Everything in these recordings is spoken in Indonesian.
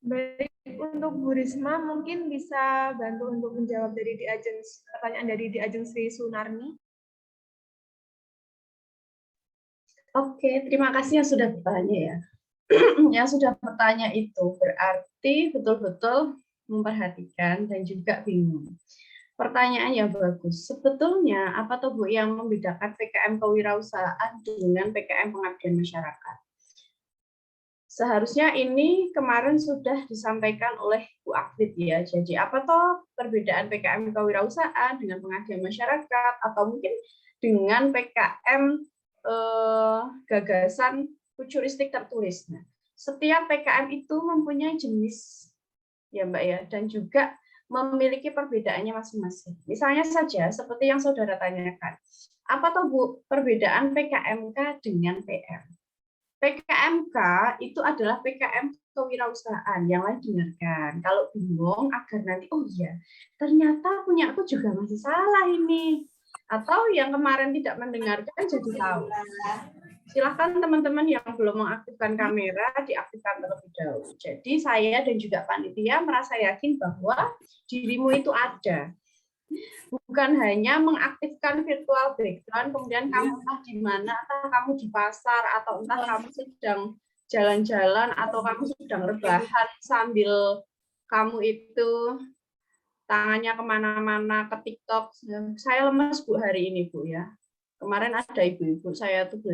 Baik, untuk Bu Risma mungkin bisa bantu untuk menjawab dari pertanyaan dari Di Ajeng Sri Sunarni. Oke, terima kasih yang sudah bertanya ya. Yang sudah bertanya itu berarti betul-betul memperhatikan dan juga bingung. Pertanyaan yang bagus. Sebetulnya apa tuh Bu yang membedakan PKM kewirausahaan dengan PKM pengabdian masyarakat? Seharusnya ini kemarin sudah disampaikan oleh Bu Afid ya. Jadi apa toh perbedaan PKM kewirausahaan dengan pengabdian masyarakat atau mungkin dengan PKM gagasan futuristik tertulis. Nah, setiap PKM itu mempunyai jenis ya Mbak ya dan juga memiliki perbedaannya masing-masing. Misalnya saja seperti yang saudara tanyakan. Apa toh Bu perbedaan PKMK dengan PM? PKMK itu adalah PKM kewirausahaan yang lain dengarkan. Kalau bingung agar nanti oh iya ternyata punya aku juga masih salah ini. Atau yang kemarin tidak mendengarkan jadi tahu. Silahkan teman-teman yang belum mengaktifkan kamera diaktifkan terlebih dahulu. Jadi saya dan juga panitia merasa yakin bahwa dirimu itu ada. Bukan hanya mengaktifkan virtual background, kemudian kamu entah di mana, entah kamu di pasar, atau entah kamu sedang jalan-jalan, atau kamu sedang rebahan sambil kamu itu tangannya kemana-mana ke TikTok. Saya lemes Bu hari ini Bu ya. Kemarin ada ibu-ibu saya tuh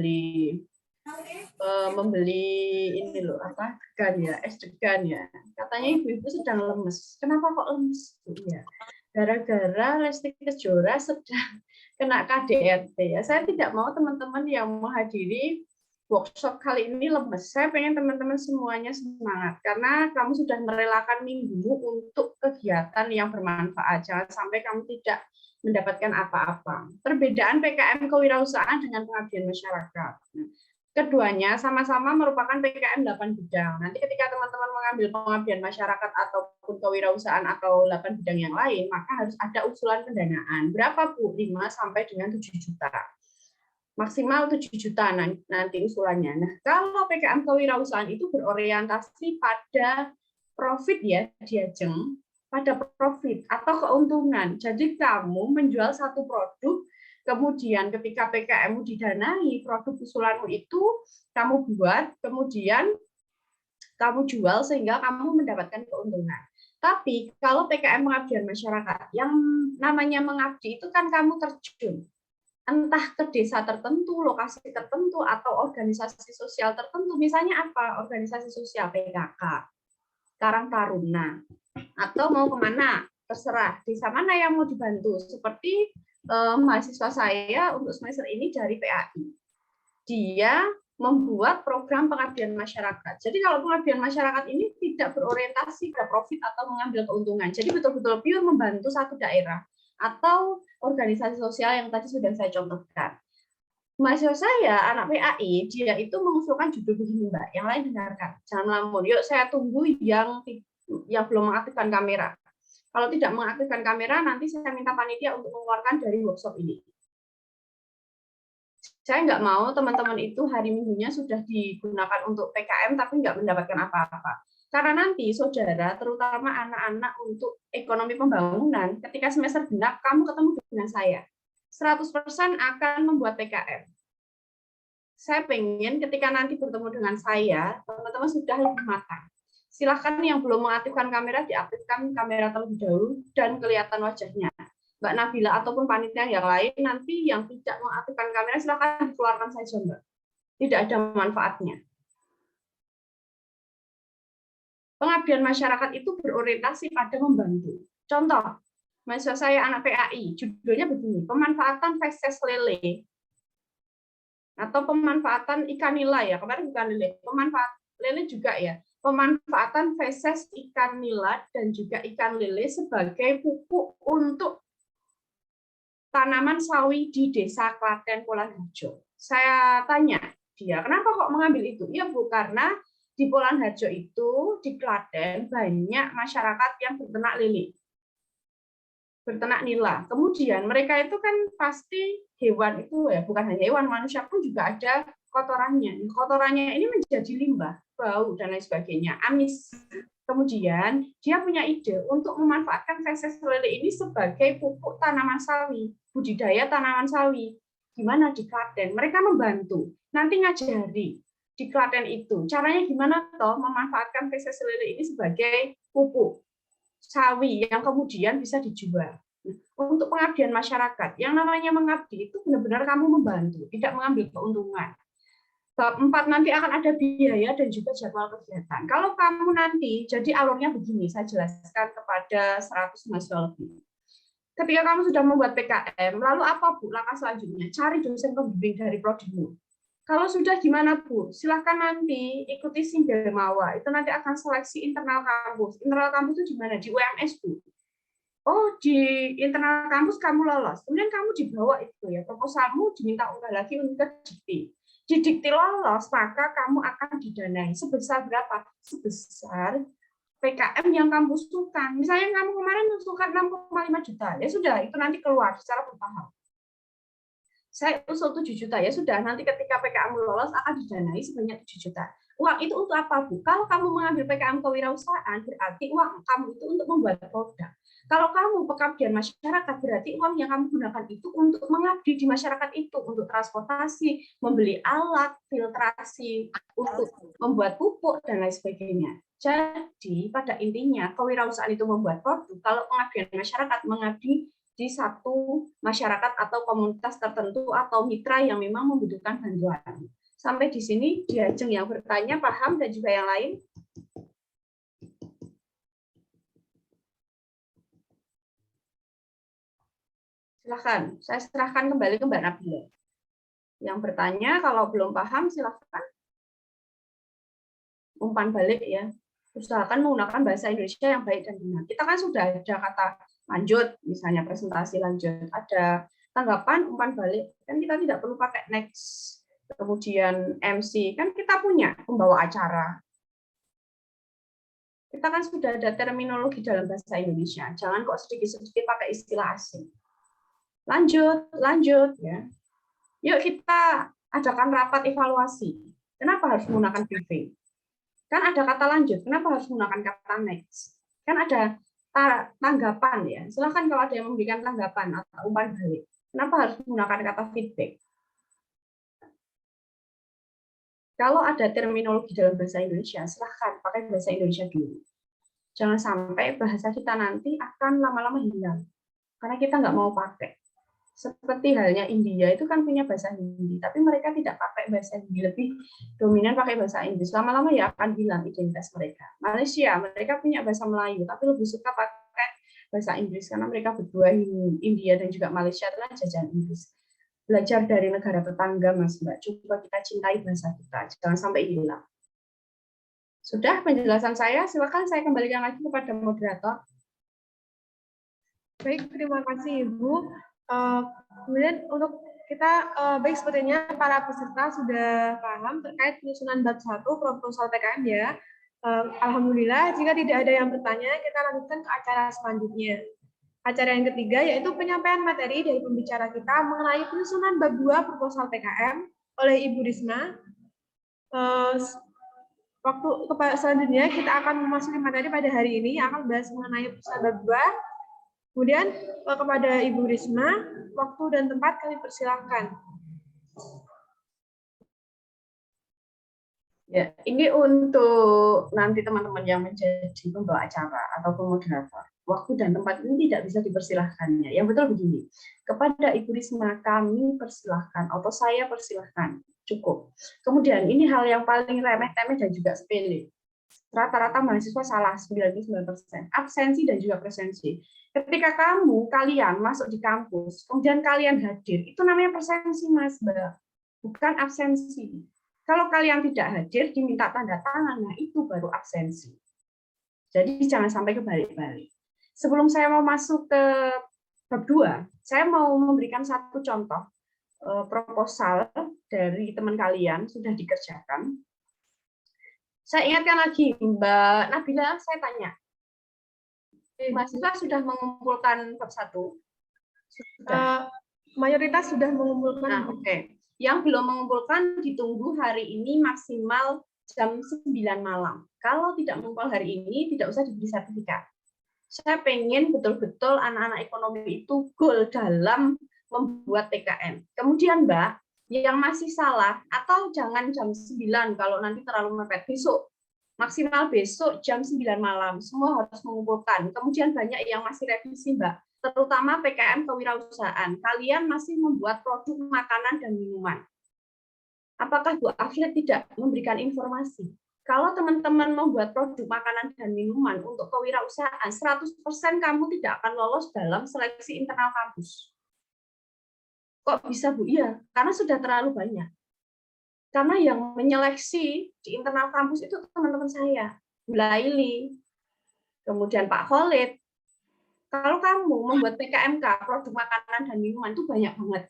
membeli ini loh apa degan ya, es degan ya. Katanya ibu-ibu sedang lemes. Kenapa kok lemes Bu ya? Gara-gara Lesti Kejora sedang kena KDRT ya. Saya tidak mau teman-teman yang menghadiri workshop kali ini lemes. Saya pengen teman-teman semuanya semangat karena kamu sudah merelakan minggu untuk kegiatan yang bermanfaat. Jangan sampai kamu tidak mendapatkan apa-apa. Perbedaan PKM kewirausahaan dengan pengabdian masyarakat. Keduanya sama-sama merupakan PKM 8 bidang. Nanti ketika teman-teman mengambil pengabdian masyarakat ataupun kewirausahaan atau 8 bidang yang lain, maka harus ada usulan pendanaan. Berapa Bu? 5 sampai dengan 7 juta. Maksimal 7 juta nanti usulannya. Nah, kalau PKM kewirausahaan itu berorientasi pada profit ya, Diajeng, pada profit atau keuntungan. Jadi kamu menjual satu produk, kemudian ketika PKM didanai, produk usulanmu itu kamu buat, kemudian kamu jual sehingga kamu mendapatkan keuntungan. Tapi kalau PKM pengabdian masyarakat, yang namanya mengabdi itu kan kamu terjun entah ke desa tertentu, lokasi tertentu, atau organisasi sosial tertentu. Misalnya apa? Organisasi sosial PKK, Karang Taruna, atau mau kemana? Terserah. Desa mana yang mau dibantu? Seperti mahasiswa saya untuk semester ini dari PAI. Dia membuat program pengabdian masyarakat. Jadi kalau pengabdian masyarakat ini tidak berorientasi ke profit atau mengambil keuntungan. Jadi betul-betul pure membantu satu daerah atau organisasi sosial yang tadi sudah saya contohkan. Mahasiswa saya, anak PAI, dia itu mengusulkan judul begini Mbak, yang lain dengarkan. Jangan melamun, yuk saya tunggu yang belum mengaktifkan kamera. Kalau tidak mengaktifkan kamera, nanti saya minta panitia untuk mengeluarkan dari workshop ini. Saya nggak mau teman-teman itu hari minggunya sudah digunakan untuk PKM tapi nggak mendapatkan apa-apa. Karena nanti saudara, terutama anak-anak untuk ekonomi pembangunan, ketika semester genap kamu ketemu dengan saya. 100% akan membuat PKM. Saya pengen ketika nanti bertemu dengan saya, teman-teman sudah lebih matang. Silahkan yang belum mengaktifkan kamera, diaktifkan kamera terlebih dahulu dan kelihatan wajahnya. Mbak Nabila ataupun panitia yang lain nanti yang tidak mengaktifkan kamera silakan dikeluarkan saja Mbak. Tidak ada manfaatnya. Pengabdian masyarakat itu berorientasi pada membantu. Contoh, mahasiswa saya anak PAI, judulnya begini, pemanfaatan feses lele atau pemanfaatan ikan nila ya. Kemarin bukan lele, pemanfaat lele juga ya. Pemanfaatan feses ikan nila dan juga ikan lele sebagai pupuk untuk tanaman sawi di desa Klaten Polanharjo. Saya tanya dia, kenapa kok mengambil itu? Ya Bu, karena di Polanharjo itu, di Klaten, banyak masyarakat yang berternak lele, berternak nila. Kemudian mereka itu kan pasti hewan itu ya, bukan hanya hewan, manusia pun juga ada kotorannya. Kotorannya ini menjadi limbah, bau, dan lain sebagainya, amis. Kemudian dia punya ide untuk memanfaatkan feses lele ini sebagai pupuk tanaman sawi, budidaya tanaman sawi. Gimana di Klaten? Mereka membantu. Nanti ngajari di Klaten itu. Caranya gimana toh memanfaatkan feses lele ini sebagai pupuk sawi yang kemudian bisa dijual. Untuk pengabdian masyarakat, yang namanya mengabdi itu benar-benar kamu membantu, tidak mengambil keuntungan. Bab 4 nanti akan ada biaya dan juga jadwal kegiatan. Kalau kamu nanti, jadi alurnya begini, saya jelaskan kepada 100 mahasiswa lebih. Ketika kamu sudah membuat PKM, lalu apa Bu langkah selanjutnya? Cari dosen pembimbing dari prodimu. Kalau sudah gimana Bu? Silahkan nanti ikuti Simbelmawa. Itu nanti akan seleksi internal kampus. Internal kampus itu di mana? Di UMS Bu. Oh, di internal kampus kamu lolos. Kemudian kamu dibawa itu ya, proposalmu diminta unggah lagi untuk dikti. Di dikti lolos, maka kamu akan didanai. Sebesar berapa? Sebesar PKM yang kamu usulkan. Misalnya kamu kemarin usulkan 6,5 juta, ya sudah, itu nanti keluar secara bertahap. Saya usul 7 juta, ya sudah, nanti ketika PKM lolos akan didanai sebanyak 7 juta. Uang itu untuk apa, Bu? Kalau kamu mengambil PKM kewirausahaan, berarti uang kamu itu untuk membuat produk. Kalau kamu pengabdian masyarakat, berarti uang yang kamu gunakan itu untuk mengabdi di masyarakat itu, untuk transportasi, membeli alat, filtrasi, untuk membuat pupuk, dan lain sebagainya. Jadi, pada intinya, kewirausahaan itu membuat produk, kalau pengabdian masyarakat mengabdi di satu masyarakat atau komunitas tertentu atau mitra yang memang membutuhkan bantuan. Sampai di sini, Diajeng yang bertanya, paham, dan juga yang lain? Silahkan, saya serahkan kembali ke Mbak Nabila. Yang bertanya, kalau belum paham, silahkan umpan balik ya. Usahakan menggunakan bahasa Indonesia yang baik dan benar. Kita kan sudah ada kata lanjut, misalnya presentasi lanjut, ada tanggapan, umpan balik. Kan kita tidak perlu pakai next, kemudian MC. Kan kita punya pembawa acara. Kita kan sudah ada terminologi dalam bahasa Indonesia. Jangan kok sedikit-sedikit pakai istilah asing. Lanjut ya. Yuk kita adakan rapat evaluasi. Kenapa harus menggunakan briefing? Kan ada kata lanjut, kenapa harus menggunakan kata next? Kan ada tanggapan ya. Silahkan kalau ada yang memberikan tanggapan atau umpan balik. Kenapa harus menggunakan kata feedback? Kalau ada terminologi dalam bahasa Indonesia, silahkan pakai bahasa Indonesia dulu. Jangan sampai bahasa kita nanti akan lama-lama hilang. Karena kita nggak mau pakai. Seperti halnya India itu kan punya bahasa Hindi, tapi mereka tidak pakai bahasa Hindi, lebih dominan pakai bahasa Inggris. Lama-lama ya akan hilang identitas mereka. Malaysia, mereka punya bahasa Melayu, tapi lebih suka pakai bahasa Inggris karena mereka berdua, India dan juga Malaysia adalah jajahan Inggris. Belajar dari negara tetangga, Mas Mbak. Coba kita cintai bahasa kita, jangan sampai hilang. Sudah penjelasan saya, silakan saya kembalikan lagi kepada moderator. Baik, terima kasih Ibu. Kemudian untuk kita, baik sepertinya para peserta sudah paham terkait penyusunan bab 1 proposal PKM ya. Alhamdulillah, jika tidak ada yang bertanya, kita lanjutkan ke acara selanjutnya. Acara yang ketiga yaitu penyampaian materi dari pembicara kita mengenai penyusunan bab 2 proposal PKM oleh Ibu Risma. Waktu selanjutnya kita akan memasuki materi pada hari ini yang akan membahas mengenai penyusunan bab 2. Kemudian kepada Ibu Risma, waktu dan tempat kami persilahkan. Ya, ini untuk nanti teman-teman yang menjadi pembawa acara atau moderator. Waktu dan tempat ini tidak bisa dipersilahkannya. Yang betul begini, kepada Ibu Risma kami persilahkan atau saya persilahkan, cukup. Kemudian ini hal yang paling remeh-temeh dan juga sepele. Rata-rata mahasiswa salah 99%, absensi dan juga presensi. Ketika kalian masuk di kampus, kemudian kalian hadir, itu namanya presensi, Mas, Mbak. Bukan absensi. Kalau kalian tidak hadir, diminta tanda tangan, nah itu baru absensi. Jadi jangan sampai kebalik-balik. Sebelum saya mau masuk ke bab 2, saya mau memberikan satu contoh proposal dari teman kalian, sudah dikerjakan. Saya ingatkan lagi, Mbak Nabila, saya tanya. Mahasiswa sudah mengumpulkan bab 1? Mayoritas sudah mengumpulkan. Nah, oke. Yang belum mengumpulkan ditunggu hari ini maksimal jam 9 malam. Kalau tidak mengumpul hari ini, tidak usah diberi sertifikat. Saya pengen betul-betul anak-anak ekonomi itu goal dalam membuat PKM. Kemudian Mbak, yang masih salah, atau jangan jam 9 kalau nanti terlalu mepet, besok. Maksimal besok jam 9 malam. Semua harus mengumpulkan. Kemudian banyak yang masih revisi Mbak, terutama PKM kewirausahaan. Kalian masih membuat produk makanan dan minuman. Apakah Bu Aflet tidak memberikan informasi? Kalau teman-teman membuat produk makanan dan minuman untuk kewirausahaan, 100% kamu tidak akan lolos dalam seleksi internal kampus. Kok bisa, Bu? Iya, karena sudah terlalu banyak. Karena yang menyeleksi di internal kampus itu teman-teman saya, Bu Laili, kemudian Pak Khalid. Kalau kamu membuat PKMK, produk makanan dan minuman, itu banyak banget.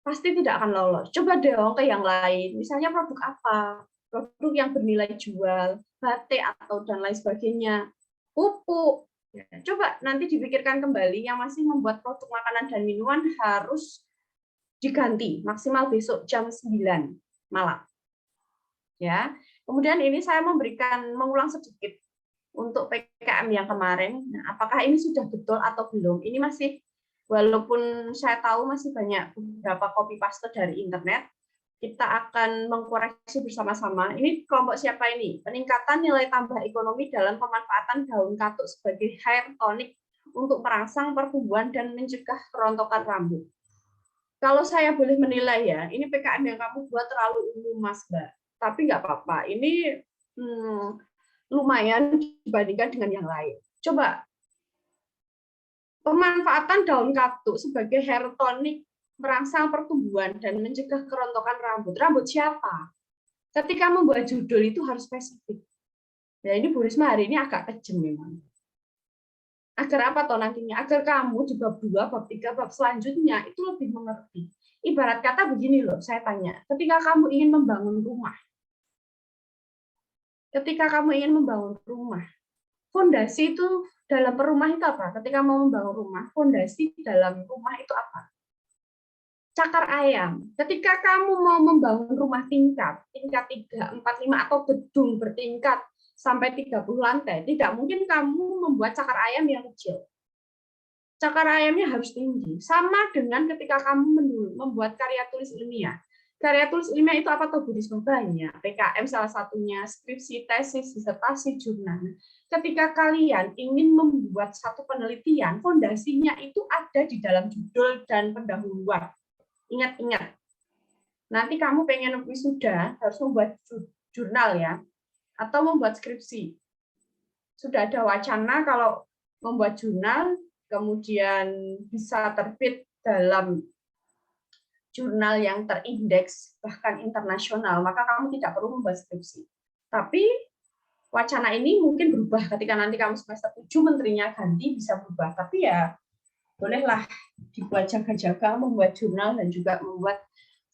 Pasti tidak akan lolos. Coba dong ke yang lain. Misalnya produk apa? Produk yang bernilai jual, batik atau dan lain sebagainya. Pupuk. Coba nanti dipikirkan kembali yang masih membuat produk makanan dan minuman harus diganti maksimal besok jam 9 malam. Ya. Kemudian ini saya mengulang sedikit untuk PKM yang kemarin. Nah, apakah ini sudah betul atau belum? Ini masih, walaupun saya tahu masih banyak beberapa copy paste dari internet, kita akan mengkoreksi bersama-sama. Ini kelompok siapa ini? Peningkatan nilai tambah ekonomi dalam pemanfaatan daun katuk sebagai hair tonic untuk merangsang pertumbuhan dan mencegah kerontokan rambut. Kalau saya boleh menilai ya, ini PKM yang kamu buat terlalu umum, Mas Mbak. Tapi nggak apa-apa. Ini lumayan dibandingkan dengan yang lain. Coba, pemanfaatan daun katuk sebagai hair tonic merangsang pertumbuhan dan mencegah kerontokan rambut. Rambut siapa? Ketika membuat judul itu harus spesifik. Ya ini Bu Risma hari ini agak kejam memang. Agar apa toh nantinya? Agar kamu di bab 2, bab 3, bab selanjutnya itu lebih mengerti. Ibarat kata begini loh, saya tanya. Ketika kamu ingin membangun rumah, fondasi itu dalam rumah itu apa? Ketika mau membangun rumah, fondasi dalam rumah itu apa? Cakar ayam. Ketika kamu mau membangun rumah tingkat 3, 4, 5 atau gedung bertingkat sampai 30 lantai, tidak mungkin kamu membuat cakar ayam yang kecil. Cakar ayamnya harus tinggi. Sama dengan ketika kamu membuat karya tulis ilmiah. Karya tulis ilmiah itu apa tuh, Bu Risma? Banyak. PKM salah satunya, skripsi, tesis, disertasi, jurnal. Ketika kalian ingin membuat satu penelitian, fondasinya itu ada di dalam judul dan pendahuluan. Ingat-ingat, nanti kamu pengen wisuda harus membuat jurnal ya, atau membuat skripsi. Sudah ada wacana kalau membuat jurnal, kemudian bisa terbit dalam jurnal yang terindeks, bahkan internasional, maka kamu tidak perlu membuat skripsi. Tapi wacana ini mungkin berubah ketika nanti kamu semester 7 menterinya ganti, bisa berubah. Tapi ya bolehlah dibuat jaga-jaga, membuat jurnal dan juga membuat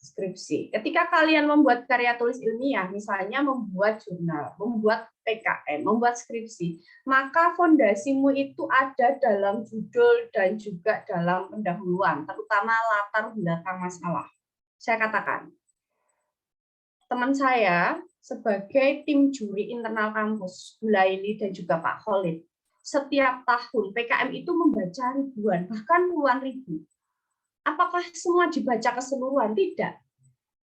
skripsi. Ketika kalian membuat karya tulis ilmiah, misalnya membuat jurnal, membuat PKM, membuat skripsi, maka fondasimu itu ada dalam judul dan juga dalam pendahuluan, terutama latar belakang masalah. Saya katakan, teman saya sebagai tim juri internal kampus, Bu Laili dan juga Pak Khalid, setiap tahun PKM itu membaca ribuan, bahkan puluhan ribu. Apakah semua dibaca keseluruhan? Tidak.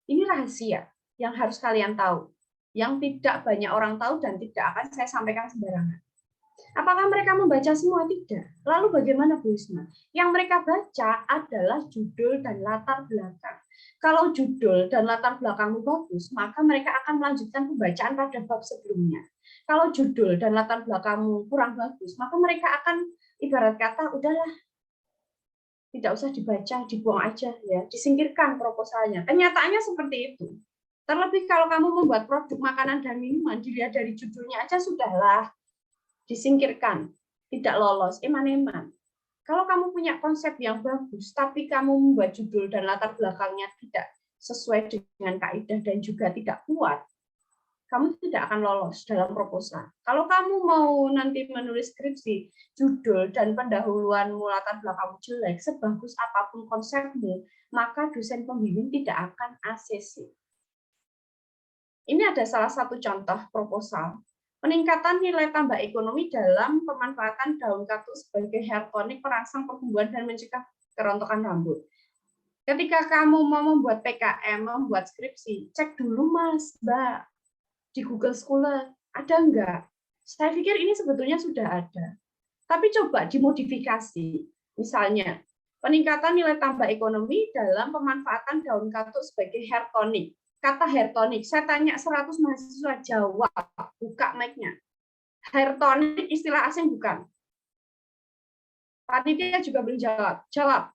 Ini rahasia yang harus kalian tahu, yang tidak banyak orang tahu dan tidak akan saya sampaikan sembarangan. Apakah mereka membaca semua? Tidak. Lalu bagaimana, Bu Risma? Yang mereka baca adalah judul dan latar belakang. Kalau judul dan latar belakangmu bagus, maka mereka akan melanjutkan pembacaan pada bab sebelumnya. Kalau judul dan latar belakangmu kurang bagus, maka mereka akan ibarat kata, udahlah, tidak usah dibaca, dibuang aja, ya, disingkirkan proposalnya. Kenyataannya seperti itu. Terlebih kalau kamu membuat produk makanan dan minuman, dilihat dari judulnya aja sudahlah, disingkirkan, tidak lolos, eman-eman. Kalau kamu punya konsep yang bagus, tapi kamu membuat judul dan latar belakangnya tidak sesuai dengan kaidah dan juga tidak kuat, kamu tidak akan lolos dalam proposal. Kalau kamu mau nanti menulis skripsi, judul dan pendahuluan latar belakangmu jelek, sebagus apapun konsepmu, maka dosen pembimbing tidak akan ACC. Ini ada salah satu contoh proposal. Peningkatan nilai tambah ekonomi dalam pemanfaatan daun kaktus sebagai hair tonic merangsang pertumbuhan dan mencegah kerontokan rambut. Ketika kamu mau membuat PKM, membuat skripsi, cek dulu Mas, Mbak, di Google Scholar, ada enggak? Saya pikir ini sebetulnya sudah ada. Tapi coba dimodifikasi. Misalnya, peningkatan nilai tambah ekonomi dalam pemanfaatan daun kaktus sebagai hair tonic. Kata hair tonic, saya tanya 100 mahasiswa jawab, buka mic-nya. Hair tonic istilah asing bukan? Panitia juga belum jawab. Jawab.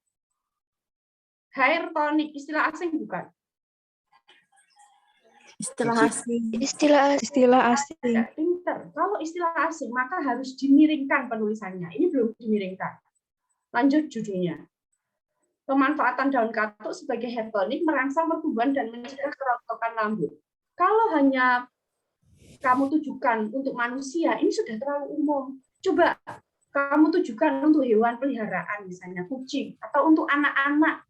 Hair tonic istilah asing bukan? Istilah asing. Istilah asing. Tidak pinter. Kalau istilah asing, maka harus dimiringkan penulisannya. Ini belum dimiringkan. Lanjut judulnya. Pemanfaatan daun kaktus sebagai hair tonic merangsang pertumbuhan dan mencegah kerontokan rambut. Kalau hanya kamu tujukan untuk manusia, ini sudah terlalu umum. Coba kamu tujukan untuk hewan peliharaan, misalnya kucing, atau untuk anak-anak.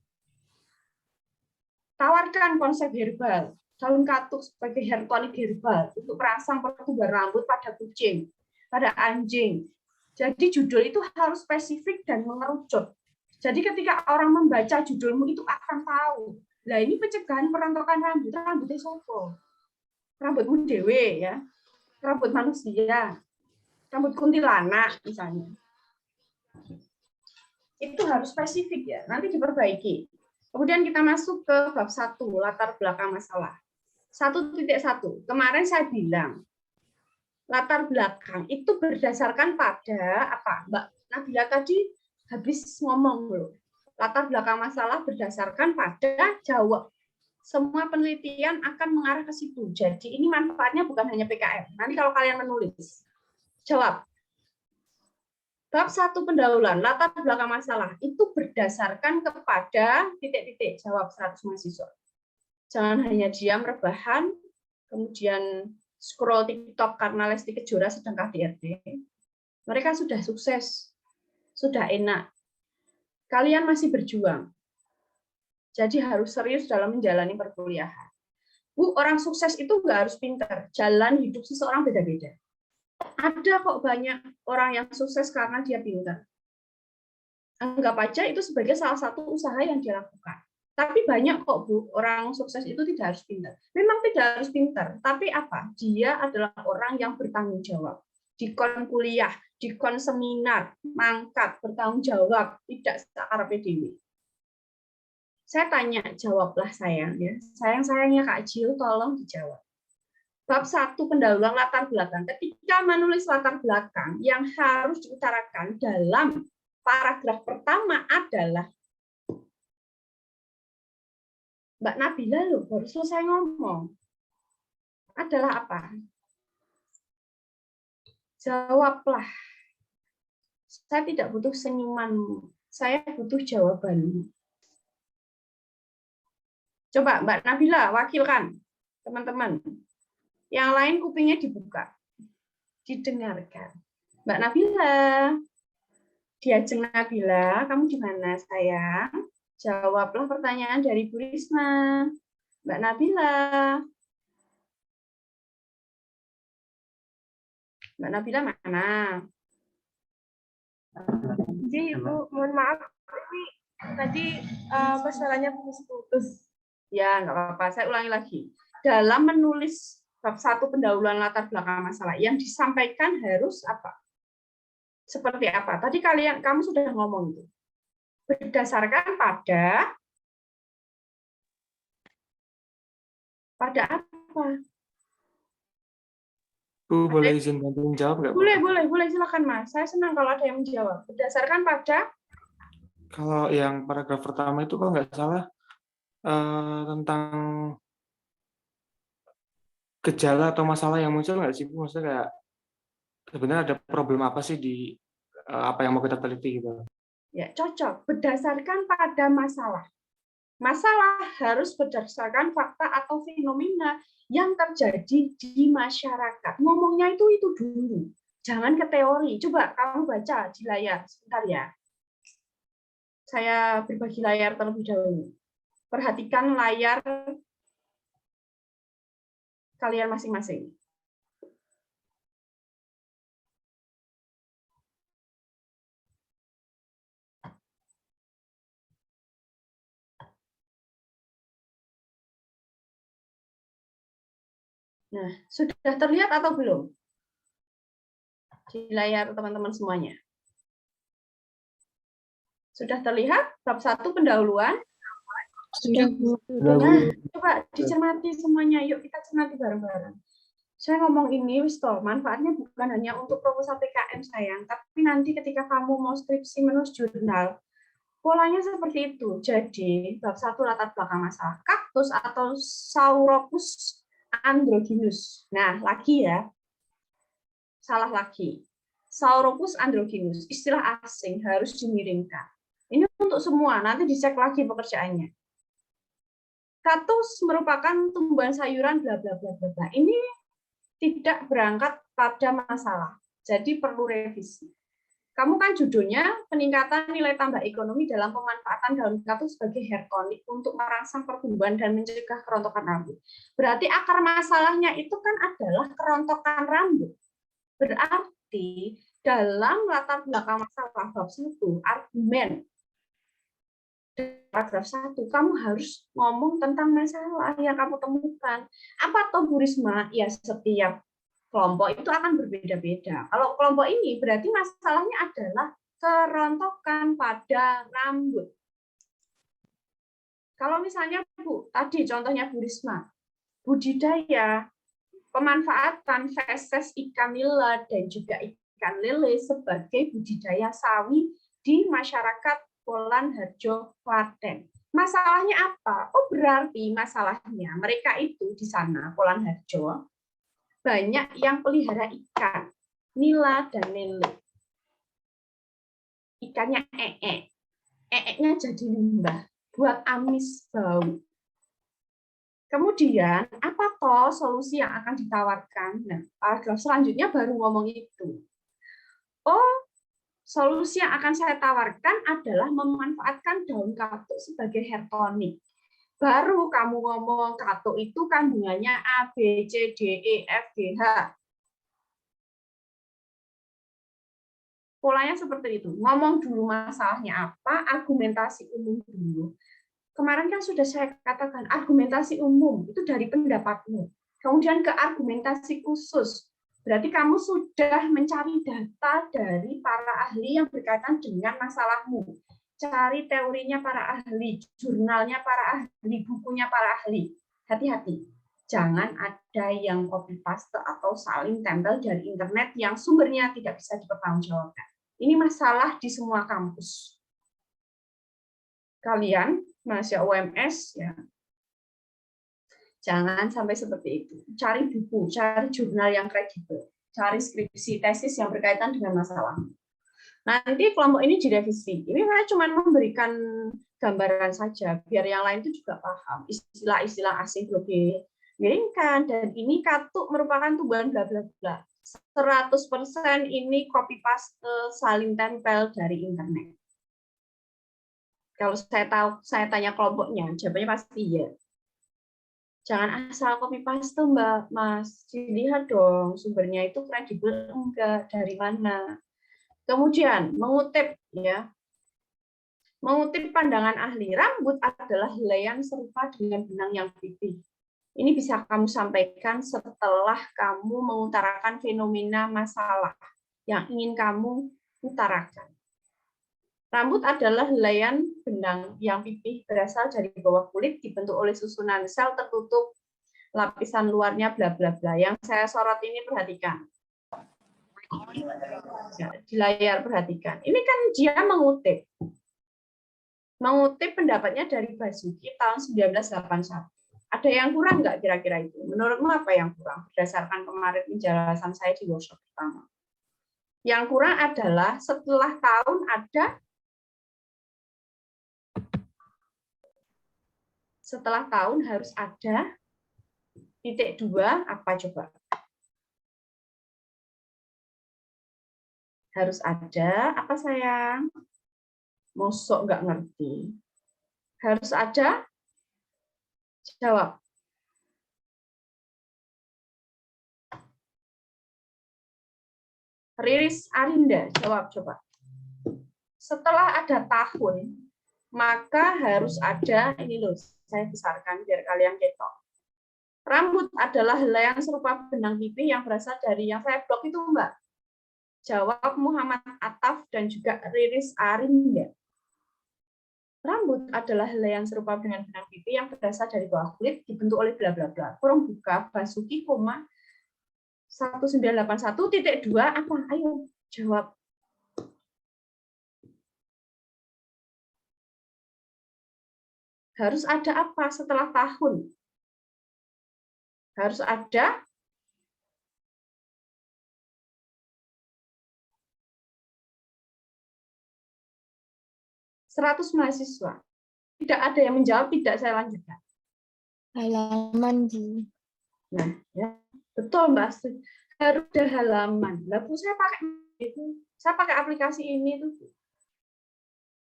Tawarkan konsep herbal, daun kaktus sebagai hair tonic herbal untuk merangsang pertumbuhan rambut pada kucing, pada anjing. Jadi judul itu harus spesifik dan mengerucut. Jadi ketika orang membaca judulmu itu akan tahu. Nah ini pencegahan perontokan rambut, rambutnya sopo. Rambutmu dewe ya, rambut manusia, rambut kuntilanak misalnya. Itu harus spesifik ya, nanti diperbaiki. Kemudian kita masuk ke bab 1, latar belakang masalah. 1.1. Kemarin saya bilang latar belakang itu berdasarkan pada apa? Mbak Nabila tadi habis ngomong loh. Latar belakang masalah berdasarkan pada jawab. Semua penelitian akan mengarah ke situ. Jadi ini manfaatnya bukan hanya PKM. Nanti kalau kalian menulis, jawab. Bab 1 pendahuluan, latar belakang masalah itu berdasarkan kepada titik-titik. Jawab 100 mahasiswa. Jangan hanya diam rebahan, kemudian scroll TikTok karena Lesti Kejora sedang KDRT. Mereka sudah sukses, sudah enak. Kalian masih berjuang. Jadi harus serius dalam menjalani perkuliahan. Bu, orang sukses itu nggak harus pintar. Jalan hidup seseorang beda-beda. Ada kok banyak orang yang sukses karena dia pintar. Anggap aja itu sebagai salah satu usaha yang dia lakukan. Tapi banyak kok Bu, orang sukses itu tidak harus pintar. Memang tidak harus pintar, tapi apa? Dia adalah orang yang bertanggung jawab. Dikon kuliah, dikon seminar, mangkat, bertanggung jawab, tidak sekarepe dhewe. Saya tanya, jawablah sayang ya. Sayang-sayangnya Kak Jill, tolong dijawab. Bab 1 pendahuluan latar belakang. Ketika menulis latar belakang, yang harus diutarakan dalam paragraf pertama adalah Mbak Nabila loh, baru selesai ngomong. Adalah apa? Jawablah. Saya tidak butuh senyumanmu. Saya butuh jawabanmu. Coba Mbak Nabila, wakilkan teman-teman. Yang lain kupingnya dibuka. Didengarkan. Mbak Nabila. Diajeng Nabila, kamu di mana sayang? Jawablah pertanyaan dari Bu Risma. Mbak Nabila. Mbak Nabila mana? Jadi Ibu, mohon maaf, ini tadi masalahnya putus-putus. Ya, nggak apa-apa. Saya ulangi lagi. Dalam menulis bab 1 pendahuluan latar belakang masalah, yang disampaikan harus apa? Seperti apa? Tadi kamu sudah ngomong itu. Berdasarkan pada apa? Bu, boleh izin bantu menjawab nggak, Bu? Boleh, silakan Mas. Saya senang kalau ada yang menjawab. Berdasarkan pada Kalau yang paragraf pertama itu kalau nggak salah tentang gejala atau masalah yang muncul nggak sih, Bu? Maksudnya kayak sebenarnya ada problem apa sih di apa yang mau kita teliti gitu? ya cocok. Berdasarkan pada masalah. Masalah harus berdasarkan fakta atau fenomena yang terjadi di masyarakat. Ngomongnya itu dulu. Jangan ke teori. Coba kamu baca di layar. Sebentar ya. Saya berbagi layar terlebih dahulu. Perhatikan layar kalian masing-masing? Nah, sudah terlihat atau belum? Di layar teman-teman semuanya. Sudah terlihat? Bab 1 pendahuluan. Sudah, Bu. Nah, coba dicermati semuanya. Yuk kita cermati bareng-bareng. Saya ngomong ini, wis toh, manfaatnya bukan hanya untuk proposal PKM sayang, tapi nanti ketika kamu mau skripsi menulis jurnal, polanya seperti itu. Jadi, bab 1 latar belakang masalah kaktus atau Sauropus androgynus. Nah, lagi ya. Salah lagi. Sauropus androgynus, istilah asing harus dimiringkan. Ini untuk semua, nanti dicek lagi pekerjaannya. Kaktus merupakan tumbuhan sayuran bla bla bla bla bla. Ini tidak berangkat pada masalah. Jadi perlu revisi. Kamu kan judulnya peningkatan nilai tambah ekonomi dalam pemanfaatan daun kaktus sebagai hair tonic untuk merangsang pertumbuhan dan mencegah kerontokan rambut. Berarti akar masalahnya itu kan adalah kerontokan rambut. Berarti dalam latar belakang masalah bab 1, argumen paragraf 1, kamu harus ngomong tentang masalah yang kamu temukan. Apa toh Bu Risma? Ya, setiap kelompok itu akan berbeda-beda. Kalau kelompok ini berarti masalahnya adalah kerontokan pada rambut. Kalau misalnya Bu, tadi contohnya Bu Risma, budidaya, pemanfaatan feses ikan nila dan juga ikan lele sebagai budidaya sawi di masyarakat Polan Harjo, Klaten. Masalahnya apa? Oh, berarti masalahnya mereka itu di sana, Polan Harjo, banyak yang pelihara ikan, nila dan lele. Ikannya nya jadi limbah, buat amis bau. Kemudian, apa toh solusi yang akan ditawarkan? Nah, paragraf selanjutnya baru ngomong itu. Oh, solusi yang akan saya tawarkan adalah memanfaatkan daun kaktus sebagai hair tonic. Baru kamu ngomong kaktus itu kandungannya A, B, C, D, E, F, G, H. Polanya seperti itu. Ngomong dulu masalahnya apa, argumentasi umum dulu. Kemarin kan sudah saya katakan, argumentasi umum itu dari pendapatmu. Kemudian ke argumentasi khusus. Berarti kamu sudah mencari data dari para ahli yang berkaitan dengan masalahmu. Cari teorinya para ahli, jurnalnya para ahli, bukunya para ahli. Hati-hati. Jangan ada yang copy paste atau saling tempel dari internet yang sumbernya tidak bisa dipertanggungjawabkan. Ini masalah di semua kampus. Kalian, mahasiswa UMS, ya, jangan sampai seperti itu. Cari buku, cari jurnal yang kredibel, cari skripsi, tesis yang berkaitan dengan masalah. Nanti kelompok ini direvisi. Ini saya cuma memberikan gambaran saja, biar yang lain itu juga paham. Istilah-istilah asing belum dimiringkan, dan ini katuk merupakan tumbuhan bla bla bla. 100% ini copy paste saling tempel dari internet. Kalau saya tanya kelompoknya, jawabannya pasti ya. Jangan asal copy paste, Mbak, Mas. Dilihat dong, sumbernya itu kredibel enggak, dari mana. Kemudian mengutip ya. Mengutip pandangan ahli, rambut adalah helaian serupa dengan benang yang pipih. Ini bisa kamu sampaikan setelah kamu mengutarakan fenomena masalah yang ingin kamu utarakan. Rambut adalah helaian benang yang pipih berasal dari bawah kulit, dibentuk oleh susunan sel tertutup, lapisan luarnya bla bla bla. Yang saya sorot ini perhatikan. Ya, di layar perhatikan. Ini kan dia mengutip. Mengutip pendapatnya dari Basuki tahun 1981. Ada yang kurang nggak kira-kira itu? Menurutmu apa yang kurang? Berdasarkan kemarin penjelasan saya di workshop pertama. Yang kurang adalah setelah tahun ada setelah tahun harus ada titik 2, apa coba? Harus ada, apa sayang? Mosok nggak ngerti. Harus ada? Jawab. Riris Arinda, jawab coba. Setelah ada tahun, maka harus ada, ini loh, saya besarkan biar kalian ketok. Rambut adalah helai yang serupa benang pipih yang berasal dari yang saya blok itu, Mbak. Jawab Muhammad Ataf dan juga Riris Arinda. Rambut adalah helai yang serupa dengan benang pipih yang berasal dari bawah kulit dibentuk oleh bla bla bla. Kurung buka Basuki, 1981.2 apa? Ayo jawab. Harus ada apa setelah tahun? Harus ada 100 mahasiswa. Tidak ada yang menjawab, tidak saya lanjutkan. Halaman, Bu. Nah, ya, betul Mbak Astrid. Harus ada halaman. Lalu saya pakai itu, saya pakai aplikasi ini tuh.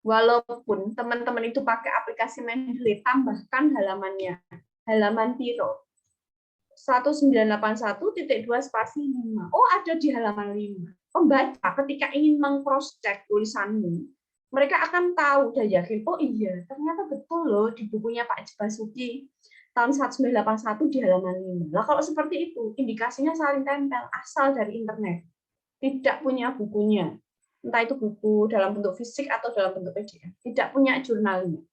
Walaupun teman-teman itu pakai aplikasi Mendeley, tambahkan halamannya. Halaman piro. 1981.2 spasi 5. Oh, ada di halaman 5. Pembaca ketika ingin meng-cross-check tulisanmu, mereka akan tahu dan yakin, oh iya, ternyata betul loh di bukunya Pak Basuki tahun 1981 di halaman 5. Nah, kalau seperti itu, indikasinya saling tempel, asal dari internet. Tidak punya bukunya. Entah itu buku dalam bentuk fisik atau dalam bentuk PDF. Tidak punya jurnalnya.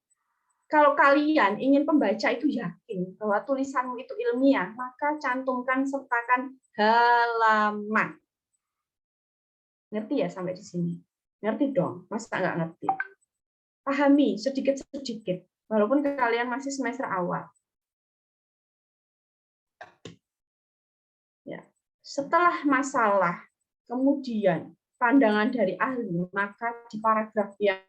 Kalau kalian ingin pembaca itu yakin bahwa tulisanmu itu ilmiah, maka cantumkan, sertakan halaman. Ngerti ya sampai di sini? Ngerti dong, masa nggak ngerti? Pahami sedikit-sedikit, walaupun kalian masih semester awal. Ya. Setelah masalah, kemudian pandangan dari ahli, maka di paragraf yang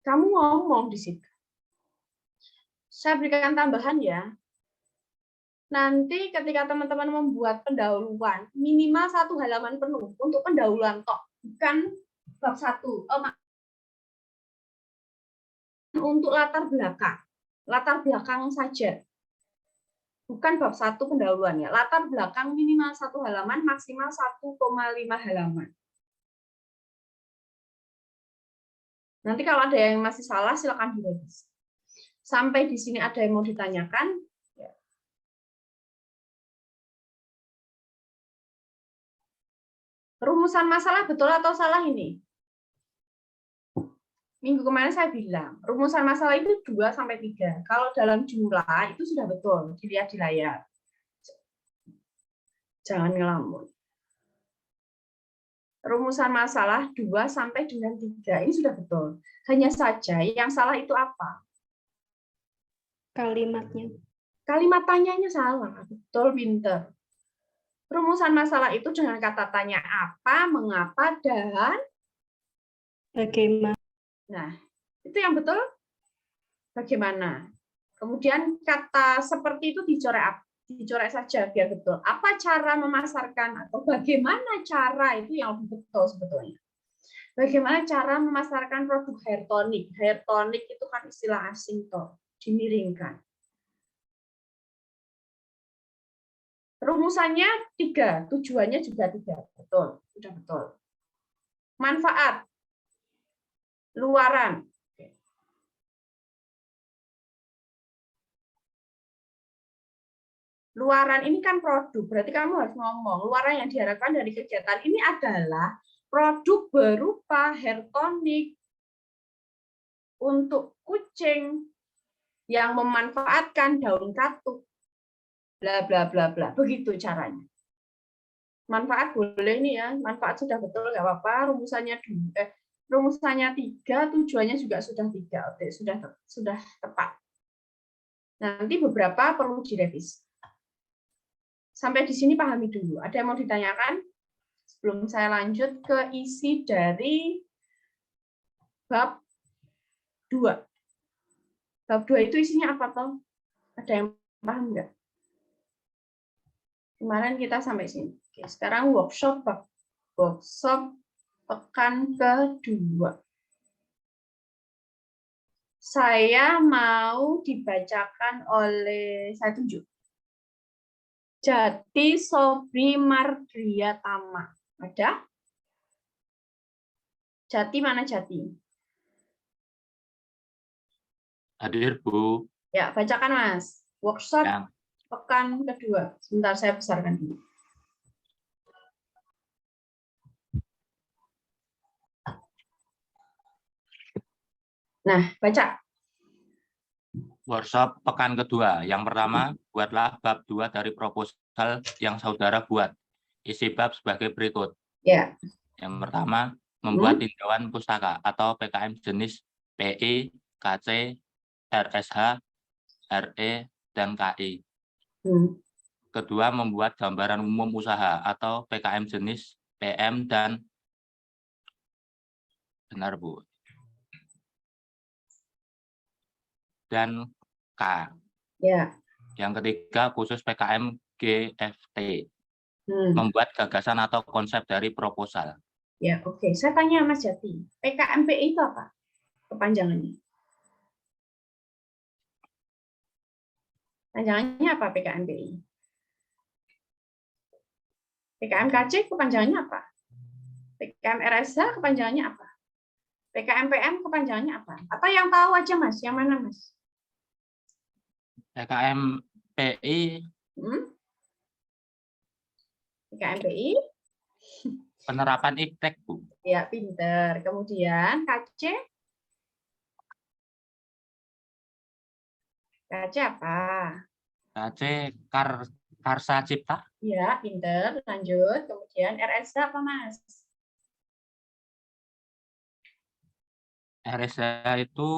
kamu ngomong di situ. Saya berikan tambahan ya. Nanti ketika teman-teman membuat pendahuluan, minimal 1 halaman penuh untuk pendahuluan tok, bukan bab 1. Untuk latar belakang saja. Bukan bab 1 pendahuluan ya. Latar belakang minimal 1 halaman, maksimal 1,5 halaman. Nanti kalau ada yang masih salah, silakan direvisi. Sampai di sini ada yang mau ditanyakan? Rumusan masalah betul atau salah ini? Minggu kemarin saya bilang, rumusan masalah itu 2-3. Kalau dalam jumlah itu sudah betul, dilihat di layar. Jangan ngelamun. Rumusan masalah 2-3 ini sudah betul. Hanya saja yang salah itu apa? Kalimatnya. Kalimat tanyanya salah. Betul, pinter. Rumusan masalah itu dengan kata tanya apa, mengapa, dan Bagaimana? nah, itu yang betul bagaimana. Kemudian kata seperti itu dicoret saja biar betul. Apa cara memasarkan atau bagaimana cara itu yang lebih betul sebetulnya. Bagaimana cara memasarkan produk hair tonic? Hair tonic itu kan istilah asing toh, dimiringkan. Rumusannya 3, tujuannya juga 3. Betul, sudah betul. Manfaat, luaran. Luaran ini kan produk, berarti kamu harus ngomong. Luaran yang diharapkan dari kegiatan ini adalah produk berupa hair tonic untuk kucing yang memanfaatkan daun katuk. Bla bla bla bla. Begitu caranya. Manfaat boleh nih ya, manfaat sudah betul nggak apa-apa. Rumusannya 3, tujuannya juga sudah 3. Oke, sudah tepat. Nanti beberapa perlu direvisi. Sampai di sini pahami dulu. Ada yang mau ditanyakan? Sebelum saya lanjut ke isi dari bab 2. Bab 2 itu isinya apa toh? Ada yang paham nggak? Kemarin kita sampai sini. Oke, sekarang workshop pekan kedua. Saya mau dibacakan oleh, saya tunjuk. Jati Sobri Mardria Tama. Ada? Jati mana Jati? Hadir, Bu. Ya, bacakan Mas. Workshop Yang pekan kedua. Sebentar saya besarkan dulu. Nah, baca. workshop pekan kedua. Yang pertama, buatlah bab 2 dari proposal yang saudara buat. Isi bab sebagai berikut. Ya. Yang pertama, membuat tinjauan pustaka atau PKM jenis PI, KC, RSH, RE, dan KI. Kedua, membuat gambaran umum usaha atau PKM jenis PM dan benar, Bu. Dan K. Ya. Yang ketiga, khusus PKM GFT. Membuat gagasan atau konsep dari proposal. Ya, oke. Saya tanya Mas Jati, PKMPI itu apa? Kepanjangannya. Panjangannya apa PKMPI? PKMKC kepanjangannya apa? PKMRSH kepanjangannya apa? PKMPM kepanjangannya apa? Atau yang tahu aja Mas, yang mana Mas? PKMPI. PKMPI. Penerapan iptek, Bu. Ya, pinter. Kemudian KC. KC apa? KC Karsa Cipta. Ya, pinter. Lanjut. Kemudian RSH apa, Mas? RSH itu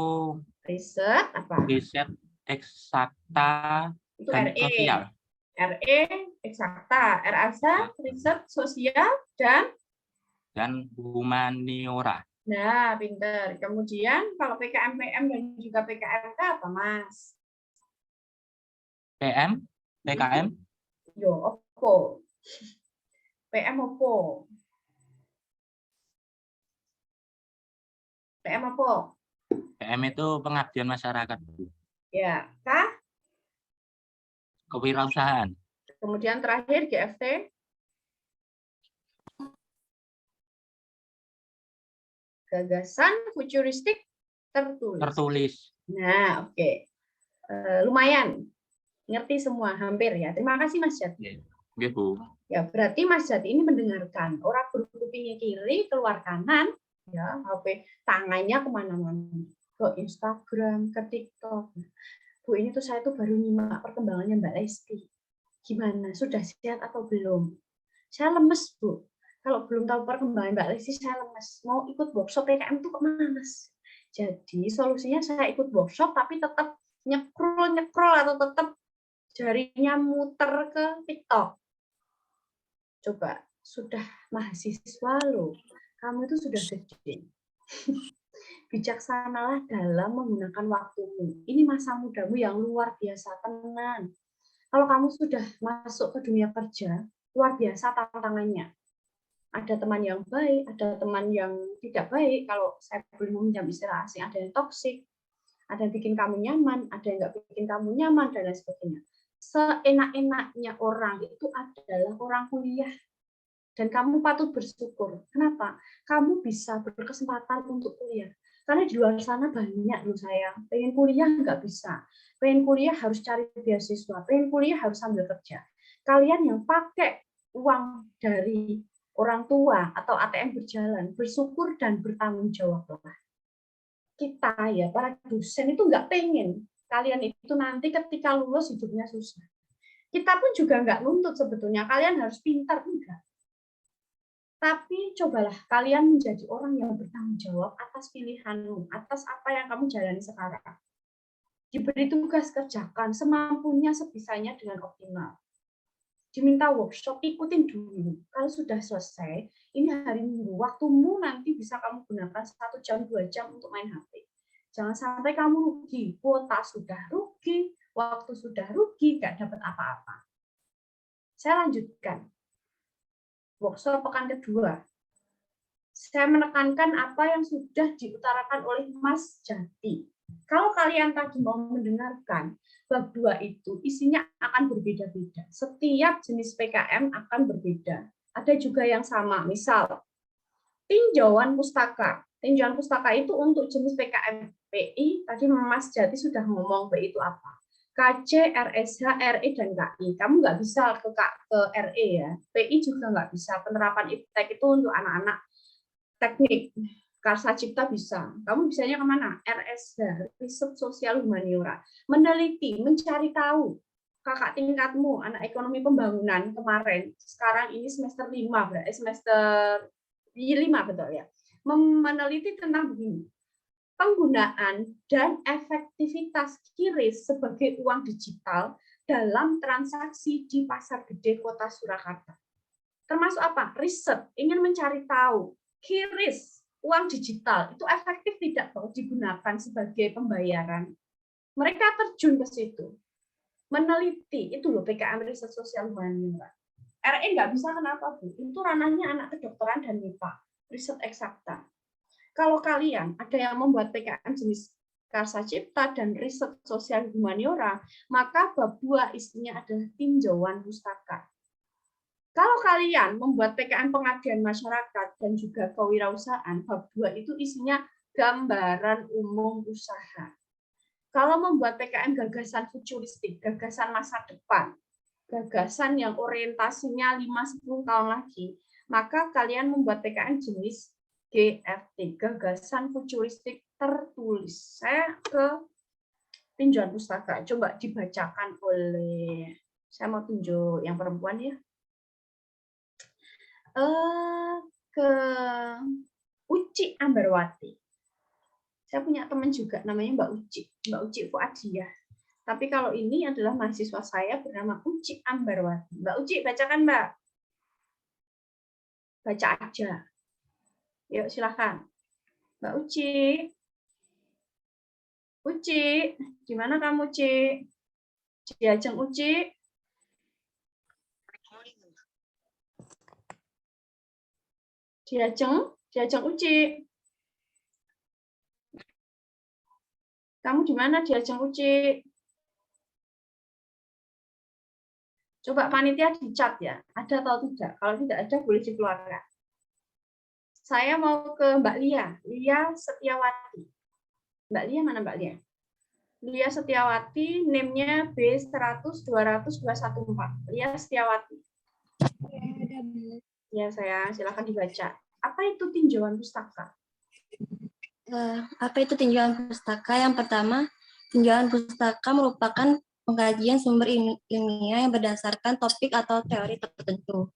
Riset apa? riset eksakta Itu dan RE. sosial. RE eksakta, RSH riset sosial dan humaniora. Nah, pinter. Kemudian kalau PKMPM dan juga PKMK apa, Mas? PM, PKM. Yo, opo. PM opo? PM opo? PM itu pengabdian masyarakat, Bu. Ya, K. Kewirausahaan. Kemudian terakhir GFT. Gagasan futuristik tertulis. Nah, oke. Lumayan. Ngerti semua, hampir ya. Terima kasih Mas Jati. Oke, Bu. Ya, berarti Mas Jati ini mendengarkan. Orang berkupingnya kiri, keluar kanan. Ya, HP tangannya kemana-mana. Ke Instagram, ke TikTok. Bu, ini tuh saya tuh baru nyimak perkembangannya Mbak Lesti. Gimana? Sudah sehat atau belum? Saya lemes, Bu. Kalau belum tahu perkembangan Mbak Lesti, saya lemes. Mau ikut workshop PKM tuh kok males. Jadi solusinya saya ikut workshop, tapi tetap nyekrol atau tetap jarinya muter ke TikTok. Coba, sudah mahasiswa loh. Kamu itu sudah gede. Bijaksanalah dalam menggunakan waktumu. Ini masa mudamu yang luar biasa, tenang. Kalau kamu sudah masuk ke dunia kerja, luar biasa tantangannya. Ada teman yang baik, ada teman yang tidak baik. Kalau saya boleh meminjam istilah asing, ada yang toksik, ada yang bikin kamu nyaman, ada yang nggak bikin kamu nyaman, dan lain sebagainya. Seenak-enaknya orang itu adalah orang kuliah. Dan kamu patut bersyukur. Kenapa? Kamu bisa berkesempatan untuk kuliah. Karena di luar sana banyak loh sayang. Pengen kuliah nggak bisa. Pengen kuliah harus cari beasiswa. Pengen kuliah harus sambil kerja. Kalian yang pakai uang dari orang tua atau ATM berjalan, bersyukur dan bertanggung jawablah. Kita ya, para dosen itu nggak pengen kalian itu nanti ketika lulus hidupnya susah. Kita pun juga nggak nuntut sebetulnya, kalian harus pintar, enggak. Tapi cobalah kalian menjadi orang yang bertanggung jawab atas pilihanmu, atas apa yang kamu jalani sekarang. Diberi tugas, kerjakan semampunya, sebisanya dengan optimal. Diminta workshop, ikutin dulu. Kalau sudah selesai, ini hari Minggu, waktumu nanti bisa kamu gunakan 1 jam, 2 jam untuk main HP. Jangan sampai kamu rugi, kuota sudah rugi, waktu sudah rugi, nggak dapat apa-apa. Saya lanjutkan. Workshop pekan kedua. Saya menekankan apa yang sudah diutarakan oleh Mas Jati. Kalau kalian tadi mau mendengarkan, bab 2 itu isinya akan berbeda-beda. Setiap jenis PKM akan berbeda. Ada juga yang sama, misal tinjauan pustaka. Tinjauan pustaka itu untuk jenis PKM PI, tadi Mas Jati sudah ngomong PI itu apa. KC, RSH, RE, dan KI. Kamu nggak bisa ke RE ya. PI juga nggak bisa. Penerapan iptek itu untuk anak-anak teknik. Karsa Cipta bisa. Kamu bisanya kemana? RSH, Riset Sosial Humaniora. Meneliti, mencari tahu. Kakak tingkatmu, anak ekonomi pembangunan kemarin, sekarang ini semester 5, berarti semester 5 betul ya. Meneliti tentang begini. Penggunaan dan efektivitas QRIS sebagai uang digital dalam transaksi di Pasar Gede Kota Surakarta. Termasuk apa? Riset, ingin mencari tahu QRIS, uang digital, itu efektif tidak kalau digunakan sebagai pembayaran. Mereka terjun ke situ. Meneliti, itu loh PKM Riset Sosial Humaniora. RE nggak bisa kenapa, Bu? Itu ranahnya anak kedokteran dan MIPA, riset eksakta. Kalau kalian ada yang membuat PKM jenis Karsa Cipta dan Riset Sosial Humaniora, maka bab 2 isinya adalah tinjauan pustaka. Kalau kalian membuat PKM pengabdian masyarakat dan juga kewirausahaan, bab 2 itu isinya gambaran umum usaha. Kalau membuat PKM gagasan futuristik, gagasan masa depan, gagasan yang orientasinya 5-10 tahun lagi, maka kalian membuat PKM jenis GFT, gagasan futuristik tertulis. Saya ke tinjauan pustaka, coba dibacakan oleh, saya mau tunjuk yang perempuan ya. Ke Uci Ambarwati. Saya punya teman juga namanya Mbak Uci Fuadiah. Tapi kalau ini adalah mahasiswa saya bernama Uci Ambarwati. Mbak Uci, bacakan Mbak. Baca aja. Yuk, silakan. Mbak Uci. Uci, gimana kamu, Uci? Diajeng Uci. Diajeng Uci. Kamu di mana Diajeng Uci? Coba panitia dicat ya, ada atau tidak. Kalau tidak ada, boleh dikeluarkan. Saya mau ke Mbak Lia Setiawati. Mbak Lia mana Mbak Lia? Lia Setiawati, NIM-nya B100-200-214. Lia Setiawati. Ya, saya silakan dibaca. Apa itu tinjauan pustaka? Apa itu tinjauan pustaka? Yang pertama, tinjauan pustaka merupakan pengkajian sumber ilmiah yang berdasarkan topik atau teori tertentu.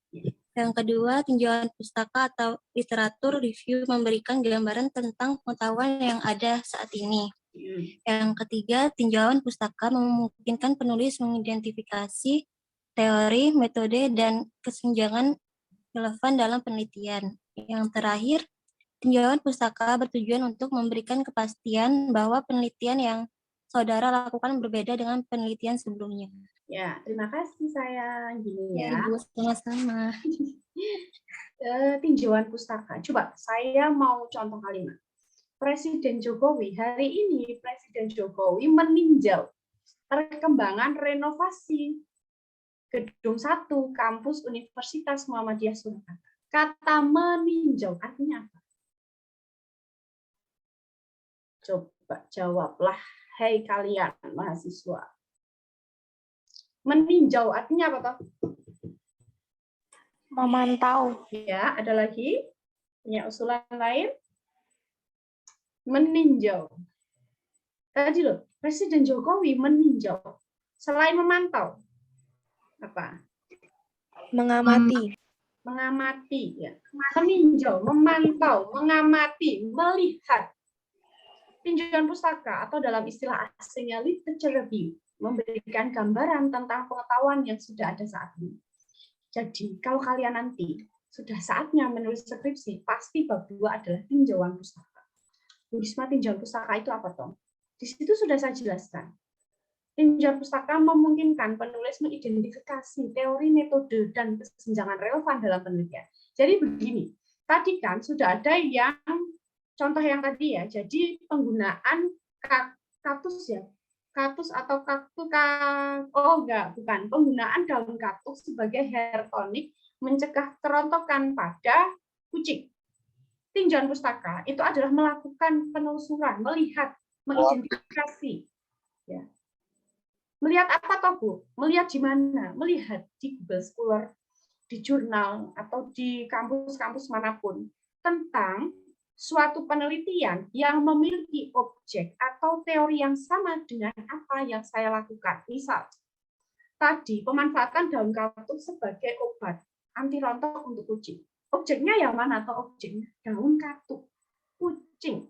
Yang kedua, tinjauan pustaka atau literatur review memberikan gambaran tentang pengetahuan yang ada saat ini. Yang ketiga, tinjauan pustaka memungkinkan penulis mengidentifikasi teori, metode, dan kesenjangan relevan dalam penelitian. Yang terakhir, tinjauan pustaka bertujuan untuk memberikan kepastian bahwa penelitian yang saudara lakukan berbeda dengan penelitian sebelumnya. Ya, terima kasih sayang. Gini ya. Ibu, sama-sama. Tinjauan pustaka. Coba saya mau contoh kalimat. Presiden Jokowi, hari ini Presiden Jokowi meninjau perkembangan renovasi Gedung 1 kampus Universitas Muhammadiyah Surakarta. Kata meninjau artinya apa? Coba jawablah, hei kalian mahasiswa. Meninjau artinya apa toh? Memantau. Ya, ada lagi? Punya usulan lain? Meninjau. Tadi loh, Presiden Jokowi meninjau. Selain memantau, apa? Mengamati. Mengamati, ya. Meninjau, memantau, mengamati, melihat. Tinjauan pustaka atau dalam istilah asingnya literature review memberikan gambaran tentang pengetahuan yang sudah ada saat ini. Jadi, kalau kalian nanti sudah saatnya menulis skripsi, pasti bab 2 adalah tinjauan pustaka. Bu Risma, tinjauan pustaka itu apa, Tom? Di situ sudah saya jelaskan. Tinjauan pustaka memungkinkan penulis mengidentifikasi teori, metode, dan kesenjangan relevan dalam penelitian. Jadi begini, Tadi kan sudah ada yang contoh yang tadi ya, jadi penggunaan kaktus ya, kaktus atau bukan, penggunaan daun kaktus sebagai hair tonic mencegah kerontokan pada kucing. Tinjauan pustaka itu adalah melakukan penelusuran, melihat, mengidentifikasi. Ya. Melihat apa toh Bu? Melihat di mana? Melihat di Google Scholar, di jurnal, atau di kampus-kampus manapun tentang suatu penelitian yang memiliki objek atau teori yang sama dengan apa yang saya lakukan. Misal, tadi pemanfaatan daun kaktus sebagai obat anti rontok untuk kucing. Objeknya yang mana atau objeknya? Daun kaktus, kucing.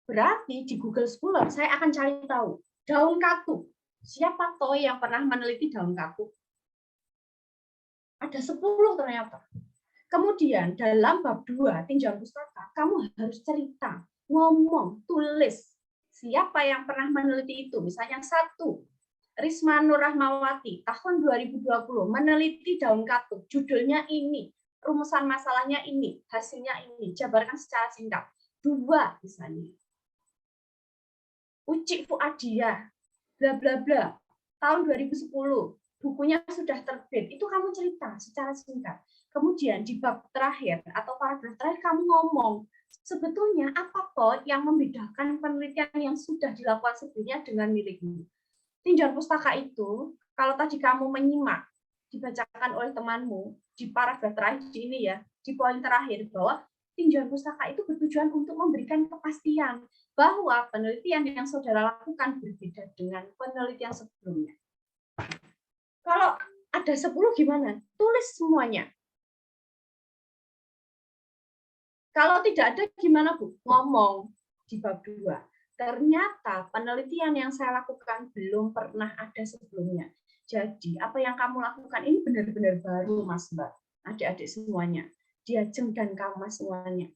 Berarti di Google Scholar saya akan cari tahu daun kaktus. Siapa toh yang pernah meneliti daun kaktus? Ada 10 ternyata. Kemudian dalam bab 2 tinjauan pustaka, kamu harus cerita, ngomong, tulis siapa yang pernah meneliti itu. Misalnya 1, Risma Nur Rahmawati tahun 2020 meneliti daun kaktus, judulnya ini, rumusan masalahnya ini, hasilnya ini, jabarkan secara singkat. 2 misalnya, Uci Fuadia, bla bla bla, tahun 2010, bukunya sudah terbit, itu kamu cerita secara singkat. Kemudian di bab terakhir atau paragraf terakhir kamu ngomong, sebetulnya apa toh yang membedakan penelitian yang sudah dilakukan sebelumnya dengan milikmu. Tinjauan pustaka itu, kalau tadi kamu menyimak, dibacakan oleh temanmu, di paragraf terakhir ini ya, di poin terakhir, bahwa tinjauan pustaka itu bertujuan untuk memberikan kepastian bahwa penelitian yang saudara lakukan berbeda dengan penelitian sebelumnya. Kalau ada 10 gimana? Tulis semuanya. Kalau tidak ada gimana Bu? Ngomong di bab 2. Ternyata penelitian yang saya lakukan belum pernah ada sebelumnya. Jadi apa yang kamu lakukan ini benar-benar baru Mas Mbak, adik-adik semuanya. Diajeng dan kamu semuanya.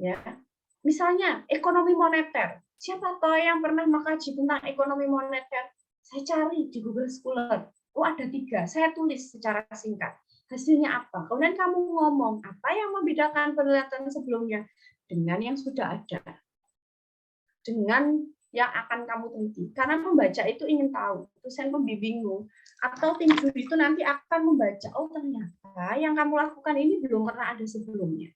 Ya. Misalnya ekonomi moneter. Siapa tahu yang pernah mengkaji tentang ekonomi moneter? Saya cari di Google Scholar. Oh, ada 3. Saya tulis secara singkat. Hasilnya apa? Kemudian kamu ngomong apa yang membedakan penelitian sebelumnya dengan yang sudah ada, dengan yang akan kamu teliti. Karena membaca itu ingin tahu, dosen pembimbingmu atau tim juri itu nanti akan membaca, oh ternyata yang kamu lakukan ini belum pernah ada sebelumnya.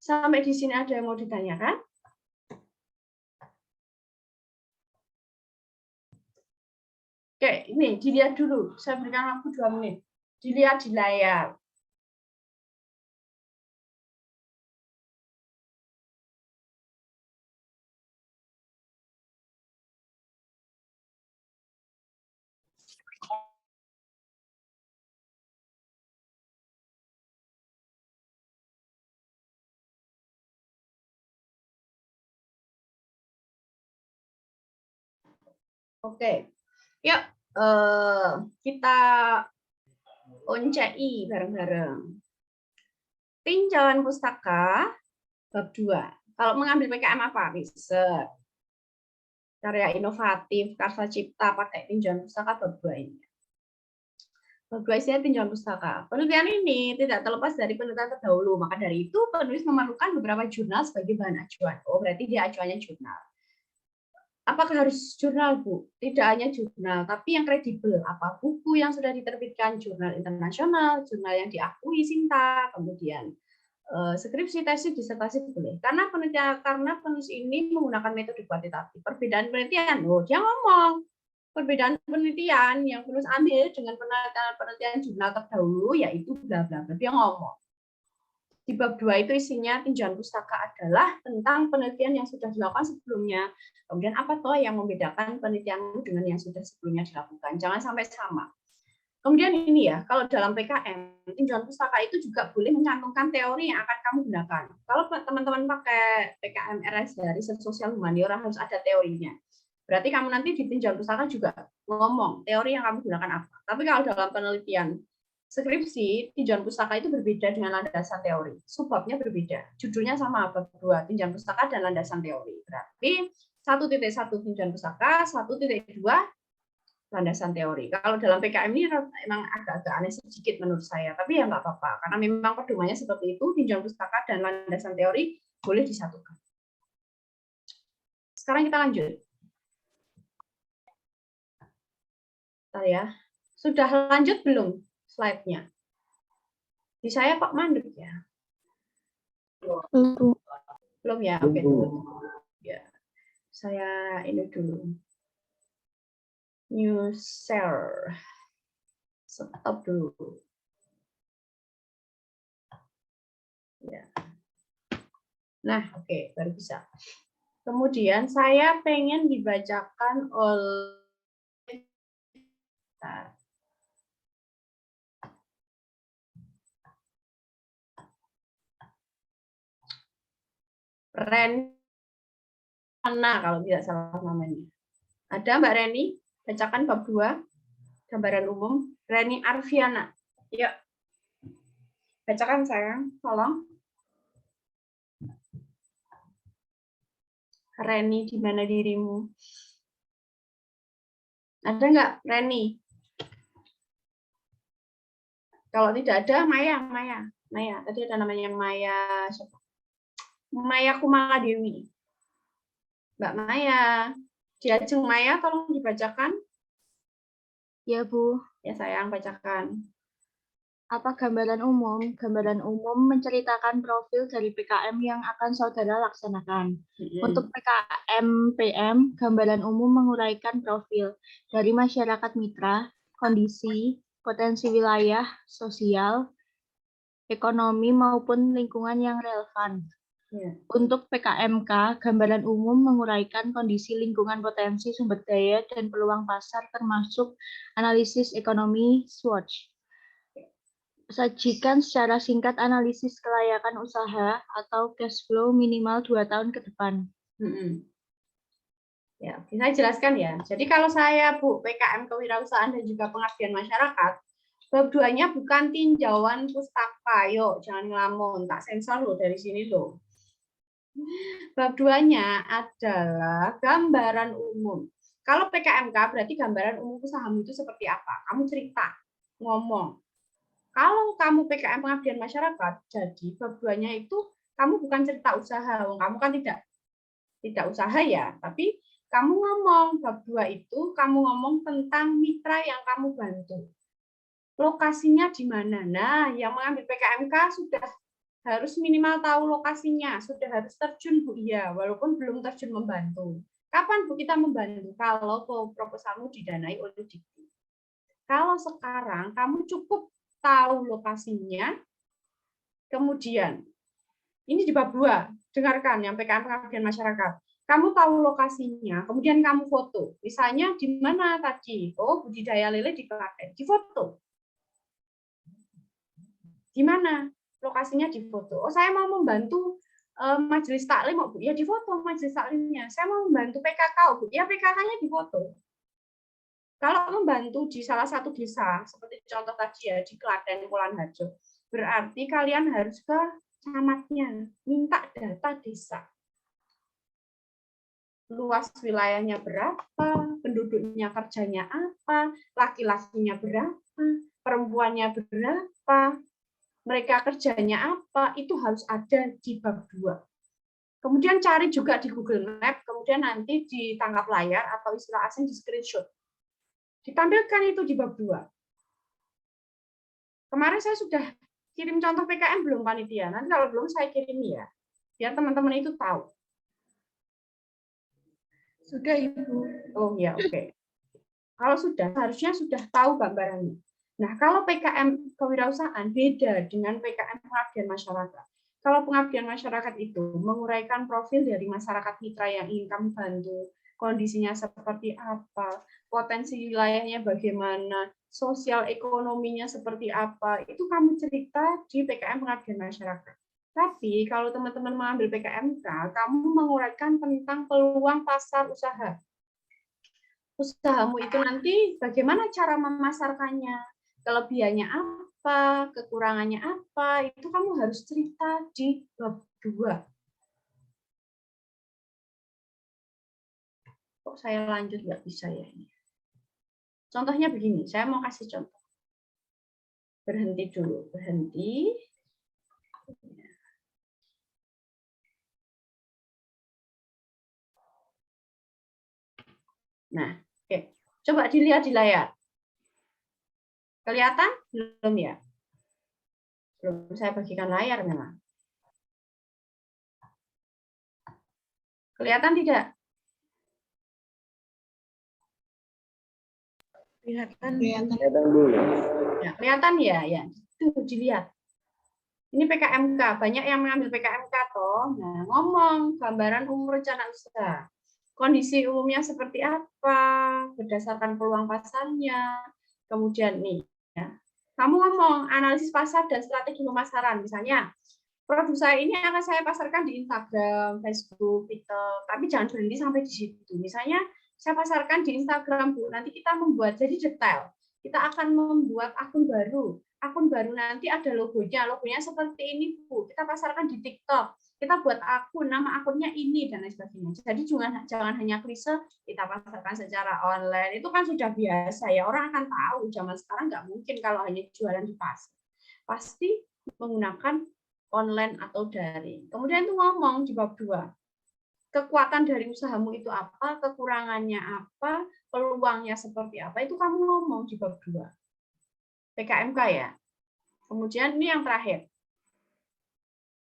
Sampai di sini ada yang mau ditanyakan? Oke, ini dilihat dulu. Saya berikan waktu 2 menit. Dilihat di layar. Oke, yuk kita ONCI bareng-bareng. Tinjauan pustaka bab 2. Kalau mengambil PKM apa? Riset, karya inovatif, karsa cipta, pakai tinjauan pustaka bab 2 ini. Bab 2 isinya tinjauan pustaka. Penelitian ini tidak terlepas dari penelitian terdahulu, maka dari itu penulis memerlukan beberapa jurnal sebagai bahan acuan. Oh, berarti dia acuannya jurnal. Apakah harus jurnal, Bu? Tidak hanya jurnal, tapi yang kredibel. Apa buku yang sudah diterbitkan, jurnal internasional, jurnal yang diakui Sinta, kemudian skripsi, tesis, disertasi boleh. Karena penulis ini menggunakan metode kuantitatif. Perbedaan penelitian, dia ngomong. Perbedaan penelitian yang penulis ambil dengan penelitian jurnal terdahulu, yaitu bla bla bla. Dia ngomong. Di bab 2 itu isinya tinjauan pustaka adalah tentang penelitian yang sudah dilakukan sebelumnya. Kemudian apa toh yang membedakan penelitianmu dengan yang sudah sebelumnya dilakukan. Jangan sampai sama. Kemudian ini ya, kalau dalam PKM, tinjauan pustaka itu juga boleh mencantumkan teori yang akan kamu gunakan. Kalau teman-teman pakai PKM RS dari sosial humaniora harus ada teorinya. Berarti kamu nanti di tinjauan pustaka juga ngomong teori yang kamu gunakan apa. Tapi kalau dalam penelitian Skripsi, tinjauan pustaka itu berbeda dengan landasan teori. Subbabnya berbeda. Judulnya sama bab 2, tinjauan pustaka dan landasan teori. Berarti 1.1 tinjauan pustaka, 1.2 landasan teori. Kalau dalam PKM ini memang agak-agak aneh sedikit menurut saya, tapi ya nggak apa-apa. Karena memang pedomannya seperti itu, tinjauan pustaka dan landasan teori boleh disatukan. Sekarang kita lanjut. Bentar ya. Sudah lanjut belum slide-nya? Di saya kok mandek ya? Belum ya? Oke, tunggu. Ya. Saya ini dulu. New share. Stop dulu. Ya. Nah, oke, baru bisa. Kemudian saya pengen dibacakan oleh Reni, kalau tidak salah namanya. Ada Mbak Reni? Bacakan bab 2, gambaran umum. Reni Arfiana. Yuk. Bacakan sayang, tolong. Reni, di mana dirimu? Ada nggak Reni? Kalau tidak ada, Maya. Tadi ada namanya Maya. Siapa? Maya Kumala Dewi. Mbak Maya. Diajeng Maya, tolong dibacakan. Ya, Bu. Ya, sayang, bacakan. Apa gambaran umum? Gambaran umum menceritakan profil dari PKM yang akan saudara laksanakan. Untuk PKM PM, gambaran umum menguraikan profil dari masyarakat mitra, kondisi, potensi wilayah, sosial, ekonomi, maupun lingkungan yang relevan. Untuk PKMK, gambaran umum menguraikan kondisi lingkungan, potensi sumber daya, dan peluang pasar termasuk analisis ekonomi SWOT. Sajikan secara singkat analisis kelayakan usaha atau cash flow minimal 2 tahun ke depan. Ya, saya jelaskan ya. Jadi kalau saya Bu PKM kewirausahaan dan juga pengabdian masyarakat, bab 2-nya bukan tinjauan pustaka. Yuk, jangan ngelamun, tak sensor loh dari sini loh. Bab 2-nya adalah gambaran umum. Kalau PKMK berarti gambaran umum usahamu itu seperti apa? Kamu cerita, ngomong. Kalau kamu PKM pengabdian masyarakat, jadi bab 2-nya itu kamu bukan cerita usaha. Kamu kan tidak usaha ya, tapi kamu ngomong. Bab 2 itu kamu ngomong tentang mitra yang kamu bantu. Lokasinya di mana? Nah, yang mengambil PKMK sudah harus minimal tahu lokasinya, sudah harus terjun Bu, iya, walaupun belum terjun membantu. Kapan Bu kita membantu? Kalau proposalmu didanai oleh Dikti. Kalau sekarang kamu cukup tahu lokasinya, kemudian ini di bab 2, dengarkan yang PKM pengabdian masyarakat. Kamu tahu lokasinya, kemudian kamu foto. Misalnya di mana tadi? Oh, budidaya lele di Klaten, di foto. Di mana? Lokasinya di foto. Oh, saya mau membantu majelis taklim, Bu. Ya di foto majelis taklimnya. Saya mau membantu PKK, Bu. Ya PKK-nya di foto. Kalau membantu di salah satu desa, seperti contoh tadi ya, di Klaten, Kulon Harjo, berarti kalian harus ke camatnya, minta data desa. Luas wilayahnya berapa, penduduknya kerjanya apa, laki-lakinya berapa, perempuannya berapa, mereka kerjanya apa, itu harus ada di bab 2. Kemudian cari juga di Google Map, kemudian nanti ditangkap layar atau istilah asing di screenshot. Ditampilkan itu di bab 2. Kemarin saya sudah kirim contoh PKM belum panitia? Nanti kalau belum saya kirim ya, biar teman-teman itu tahu. Sudah Ibu. Oh ya, oke. Kalau sudah, harusnya sudah tahu gambarannya. Nah, kalau PKM kewirausahaan beda dengan PKM pengabdian masyarakat. Kalau pengabdian masyarakat itu menguraikan profil dari masyarakat mitra yang ingin kamu bantu, kondisinya seperti apa, potensi wilayahnya bagaimana, sosial ekonominya seperti apa, itu kamu cerita di PKM pengabdian masyarakat. Tapi kalau teman-teman mengambil PKMK, kamu menguraikan tentang peluang pasar usaha. Usahamu itu nanti bagaimana cara memasarkannya, kelebihannya apa, apa, kekurangannya apa, itu kamu harus cerita di bab 2. Kok saya lanjut nggak bisa ya ini? Contohnya begini, saya mau kasih contoh. Berhenti dulu, berhenti. Nah, oke. Coba dilihat di layar. Kelihatan? Belum ya? Belum, saya bagikan layar memang. Kelihatan tidak? Kelihatan. Ya, kelihatan ya? Ya, itu dilihat. Ini PKMK, banyak yang mengambil PKMK toh. Nah, ngomong gambaran umum rencana usaha. Kondisi umumnya seperti apa, berdasarkan peluang pasarnya. Kemudian nih, ya. Kamu ngomong analisis pasar dan strategi pemasaran. Misalnya, produk saya ini akan saya pasarkan di Instagram, Facebook, TikTok. Tapi jangan berhenti sampai di situ. Misalnya, saya pasarkan di Instagram, Bu. Nanti kita membuat, jadi detail. Kita akan membuat akun baru. Akun baru nanti ada logonya. Logonya seperti ini, Bu. Kita pasarkan di TikTok. Kita buat akun, nama akunnya ini, dan lain sebagainya. Jadi jangan hanya klise, kita pasarkan secara online. Itu kan sudah biasa ya. Orang akan tahu. Zaman sekarang nggak mungkin kalau hanya jualan di pasar. Pasti menggunakan online atau daring. Kemudian itu ngomong di bab 2. Kekuatan dari usahamu itu apa, kekurangannya apa, peluangnya seperti apa, itu kamu ngomong di bab 2. PKMK ya. Kemudian ini yang terakhir.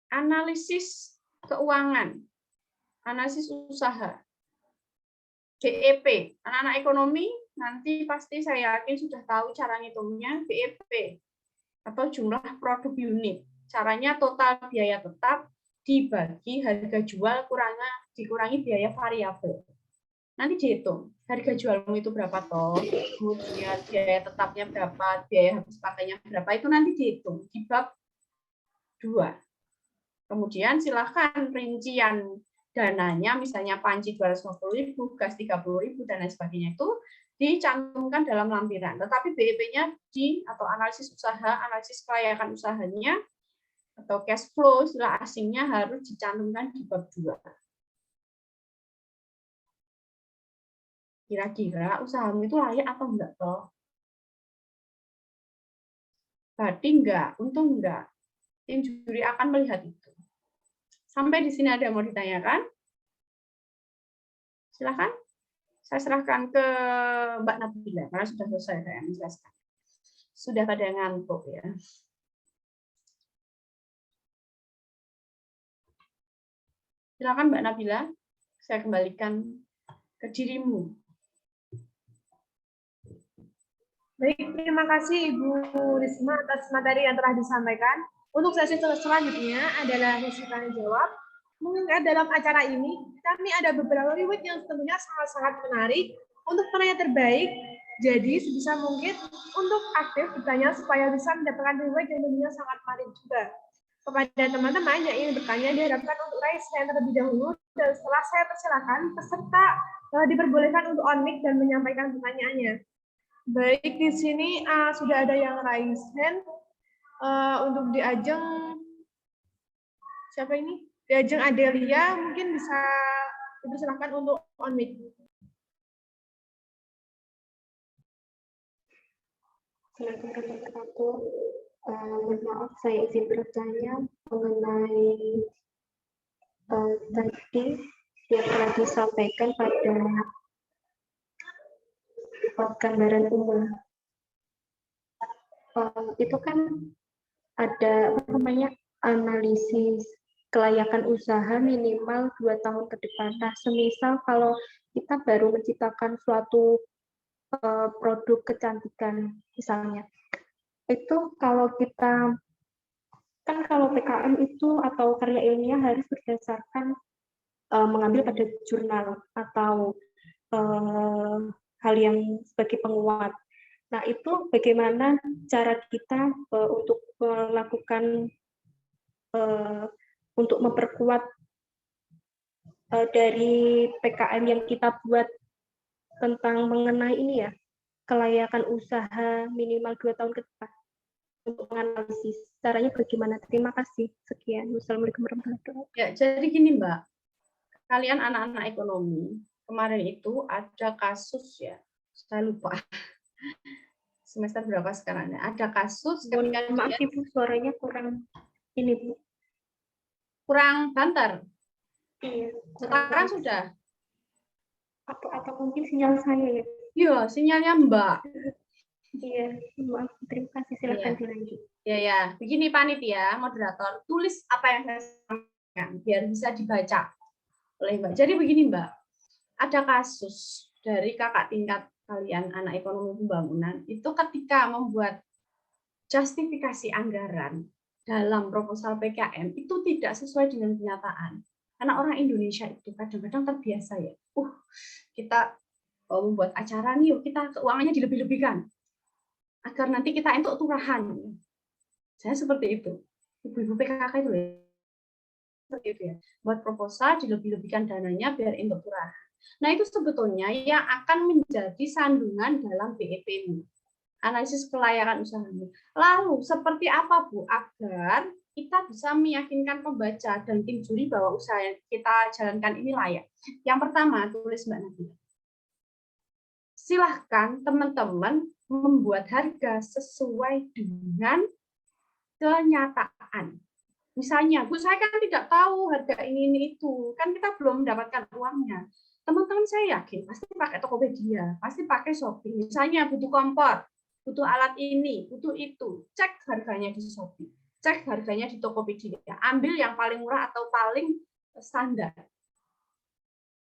Analisis keuangan, analisis usaha, BEP, anak-anak ekonomi nanti pasti saya yakin sudah tahu cara ngitungnya BEP atau jumlah produk unit. Caranya total biaya tetap dibagi harga jual dikurangi biaya variabel. Nanti dihitung harga jualmu itu berapa toh, kemudian biaya tetapnya berapa, biaya habis pakainya berapa, itu nanti dihitung di bab 2. Kemudian silakan rincian dananya, misalnya panci 250.000, gas 30.000, dan lain sebagainya itu dicantumkan dalam lampiran. Tetapi BEP-nya atau analisis usaha, analisis kelayakan usahanya, atau cash flow, istilah asingnya harus dicantumkan di bab 2. Kira-kira usahamu itu layak atau enggak toh? Badi enggak, untung enggak. Tim juri akan melihat itu. Sampai di sini ada yang mau ditanyakan? Silakan. Saya serahkan ke Mbak Nabila, karena sudah selesai saya menjelaskan. Sudah pada ngantuk ya. Silakan Mbak Nabila, saya kembalikan ke dirimu. Baik, terima kasih Ibu Risma atas materi yang telah disampaikan. Untuk sesi selanjutnya adalah sesi tanya jawab. Mengingat dalam acara ini, kami ada beberapa reward yang tentunya sangat-sangat menarik untuk penanya terbaik. Jadi sebisa mungkin untuk aktif bertanya supaya bisa mendapatkan reward yang tentunya sangat menarik juga. Kepada teman-teman yang ingin bertanya, diharapkan untuk raise hand terlebih dahulu, dan setelah saya persilakan, peserta diperbolehkan untuk on mic dan menyampaikan pertanyaannya. Baik, di sini sudah ada yang raise hand. Untuk di Ajeng, siapa ini? Di Ajeng Adelia, mungkin bisa dipersilakan untuk on mic. Assalamualaikum warahmatullahi wabarakatuh. Mohon maaf, saya izin bertanya mengenai tadi yang telah disampaikan pada gambaran umum. Itu kan ada analisis kelayakan usaha minimal 2 tahun ke depan. Nah, semisal kalau kita baru menciptakan suatu produk kecantikan misalnya, itu kalau kita kan kalau PKM itu atau karya ilmiah harus berdasarkan mengambil pada jurnal atau hal yang sebagai penguat. Nah, itu bagaimana cara kita untuk melakukan untuk memperkuat dari PKM yang kita buat tentang mengenai ini ya, kelayakan usaha minimal 2 tahun ke depan. untuk menganalisis. Caranya bagaimana? Terima kasih. Sekian. Wassalamualaikum warahmatullahi wabarakatuh. Ya, jadi gini Mbak, kalian anak-anak ekonomi, kemarin itu ada kasus ya, saya lupa semester berapa sekarang ya, ada kasus ketika Maaf dia Ibu, suaranya kurang ini Bu. kurang banter. Iya, Sekarang sudah. atau mungkin sinyal saya ya. Iya, sinyalnya Mbak. Iya, maaf. Terima kasih. Silakan Iya. dilanjut. Ya, begini panitia, moderator, tulis apa yang saya sampaikan biar bisa dibaca oleh Mbak. Jadi begini Mbak, ada kasus dari kakak tingkat kalian anak ekonomi pembangunan itu ketika membuat justifikasi anggaran dalam proposal PKM itu tidak sesuai dengan kenyataan. Karena orang Indonesia itu kadang-kadang terbiasa ya, kita membuat acara nih, kita keuangannya dilebih-lebihkan agar nanti kita entuk turahan. Saya seperti itu. Ibu-ibu PKK itu ya. Seperti itu ya. Buat proposal dilebih-lebihkan dananya biar entuk turahan. Nah, itu sebetulnya yang akan menjadi sandungan dalam BEP-mu. Analisis kelayakan usahamu. Lalu, seperti apa Bu agar kita bisa meyakinkan pembaca dan tim juri bahwa usaha yang kita jalankan ini layak? Yang pertama, tulis Mbak Nadia. Silahkan teman-teman membuat harga sesuai dengan kenyataan. Misalnya, Bu, saya kan tidak tahu harga ini itu. Kan kita belum mendapatkan uangnya. Teman-teman saya yakin pasti pakai Tokopedia, pasti pakai Shopee. Misalnya butuh kompor, butuh alat ini, butuh itu. Cek harganya di Shopee, cek harganya di Tokopedia. Ambil yang paling murah atau paling standar.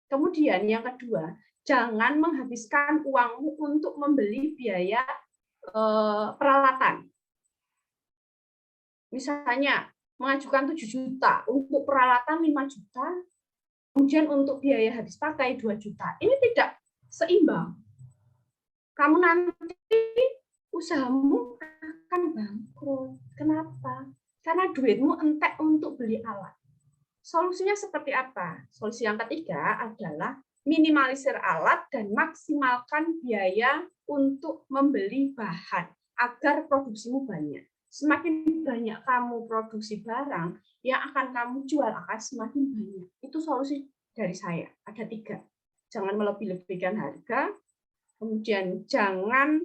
Kemudian yang kedua, jangan menghabiskan uangmu untuk membeli biaya peralatan. Misalnya, mengajukan 7 juta, untuk peralatan 5 juta, kemudian untuk biaya habis pakai 2 juta. Ini tidak seimbang. Kamu nanti usahamu akan bangkrut. Kenapa? Karena duitmu entek untuk beli alat. Solusinya seperti apa? Solusi yang ketiga adalah minimalisir alat dan maksimalkan biaya untuk membeli bahan agar produksimu banyak. Semakin banyak kamu produksi barang, yang akan kamu jual akan semakin banyak. Itu solusi dari saya. Ada 3. Jangan melebih-lebihkan harga, kemudian jangan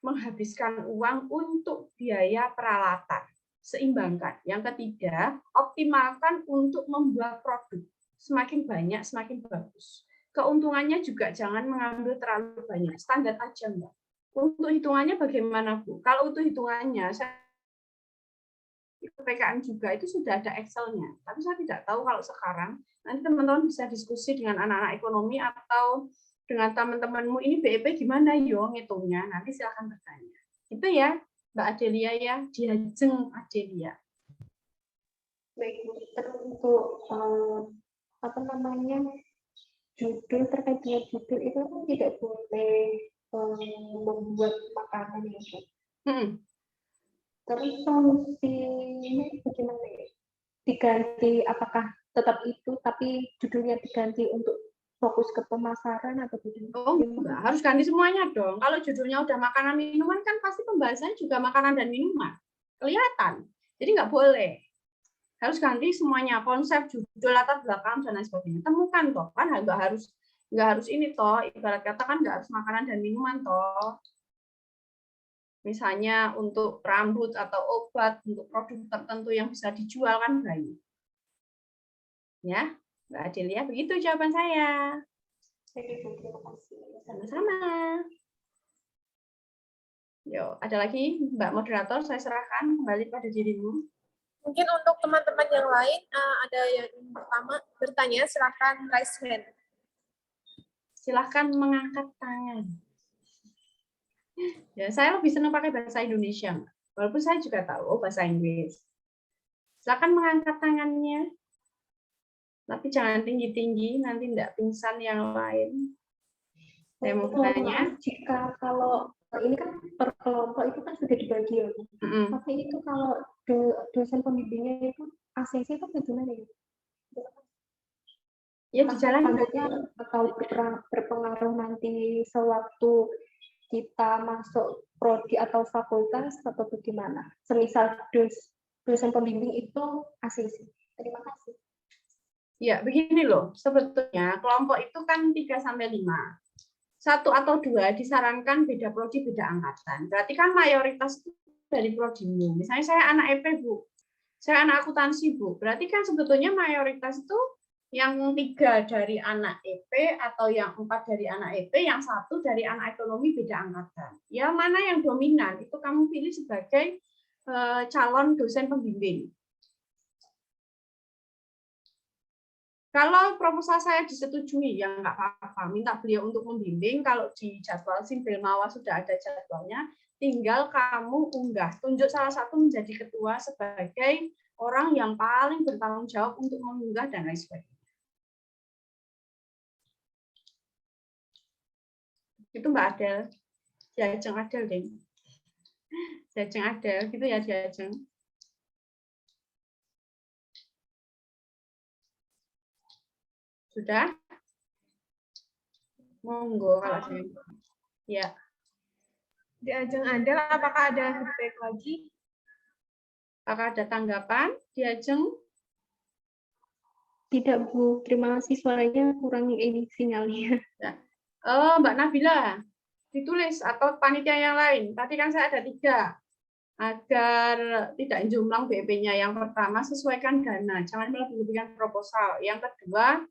menghabiskan uang untuk biaya peralatan. Seimbangkan. Yang ketiga, optimalkan untuk membuat produk. Semakin banyak, semakin bagus. Keuntungannya juga jangan mengambil terlalu banyak. Standar aja, Mbak. Untuk hitungannya bagaimana, Bu? Kalau untuk hitungannya, PKM juga itu sudah ada Excel-nya. Tapi saya tidak tahu kalau sekarang. Nanti teman-teman bisa diskusi dengan anak-anak ekonomi atau dengan teman-temanmu, ini BEP gimana yo ngitungnya. Nanti silahkan bertanya. Itu ya, Mbak Adelia ya, Diajeng Adelia. Baik, terus untuk apa namanya judul terkait dengan judul itu kan tidak boleh membuat makanan ya, Bu. Terus solusinya bagaimana ya? Diganti, apakah tetap itu tapi judulnya diganti untuk fokus ke pemasaran atau bagaimana? Oh enggak, harus ganti semuanya dong. Kalau judulnya udah makanan minuman kan pasti pembahasannya juga makanan dan minuman. Kelihatan. Jadi nggak boleh. Harus ganti semuanya, konsep, judul, latar belakang dan lain sebagainya. Temukan toh, kan nggak harus ini toh. Ibarat kata kan nggak harus makanan dan minuman toh. Misalnya untuk rambut atau obat, untuk produk tertentu yang bisa dijual kan banyak. Ya, Mbak Adelia, begitu jawaban saya. Terima kasih. Sama-sama. Yo, ada lagi Mbak Moderator, saya serahkan kembali pada dirimu. Mungkin untuk teman-teman yang lain, ada yang pertama bertanya, silakan raise hand. Silahkan mengangkat tangan. Ya, saya lebih senang pakai bahasa Indonesia, walaupun saya juga tahu bahasa Inggris. Silakan mengangkat tangannya, tapi jangan tinggi-tinggi, nanti tidak pingsan yang lain. Saya mau bertanya. Jika kalau ini kan per kelompok itu kan sudah dibagi ya, tapi itu kalau dosen pembimbingnya itu ACC itu bagaimana ya? Ya di jalan atau berpengaruh nanti sewaktu kita masuk prodi atau fakultas atau bagaimana? Semisal dosen pembimbing itu ACC. Terima kasih. Ya, begini loh. Sebetulnya kelompok itu kan 3-5. 1 atau 2 disarankan beda prodi, beda angkatan. Berarti kan mayoritas itu dari prodimu. Misalnya saya anak EP, Bu. Saya anak akuntansi, Bu. Berarti kan sebetulnya mayoritas itu yang 3 dari anak EP atau yang 4 dari anak EP, yang 1 dari anak ekonomi beda angkatan. Ya, mana yang dominan itu kamu pilih sebagai calon dosen pembimbing. Kalau proposal saya disetujui, ya nggak apa-apa. Minta beliau untuk membimbing. Kalau di jadwal Simpel Mawa sudah ada jadwalnya, tinggal kamu unggah. Tunjuk salah satu menjadi ketua sebagai orang yang paling bertanggung jawab untuk mengunggah dan lain sebagainya. Itu Mbak Adel. Diajeng Adel, deh. Diajeng Adel, gitu ya Diajeng. Sudah? Monggo kalau saya. Ya. Diajeng Adel, apakah ada feedback lagi? Apakah ada tanggapan? Diajeng? Tidak, Bu. Terima kasih, suaranya kurang ini sinyalnya. Ya. Mbak Nabila, ditulis atau panitia yang lain. Tadi kan saya ada 3. Agar tidak jomplang BP-nya. Yang pertama, sesuaikan dana. Jangan melebih-lebihkan proposal. Yang kedua,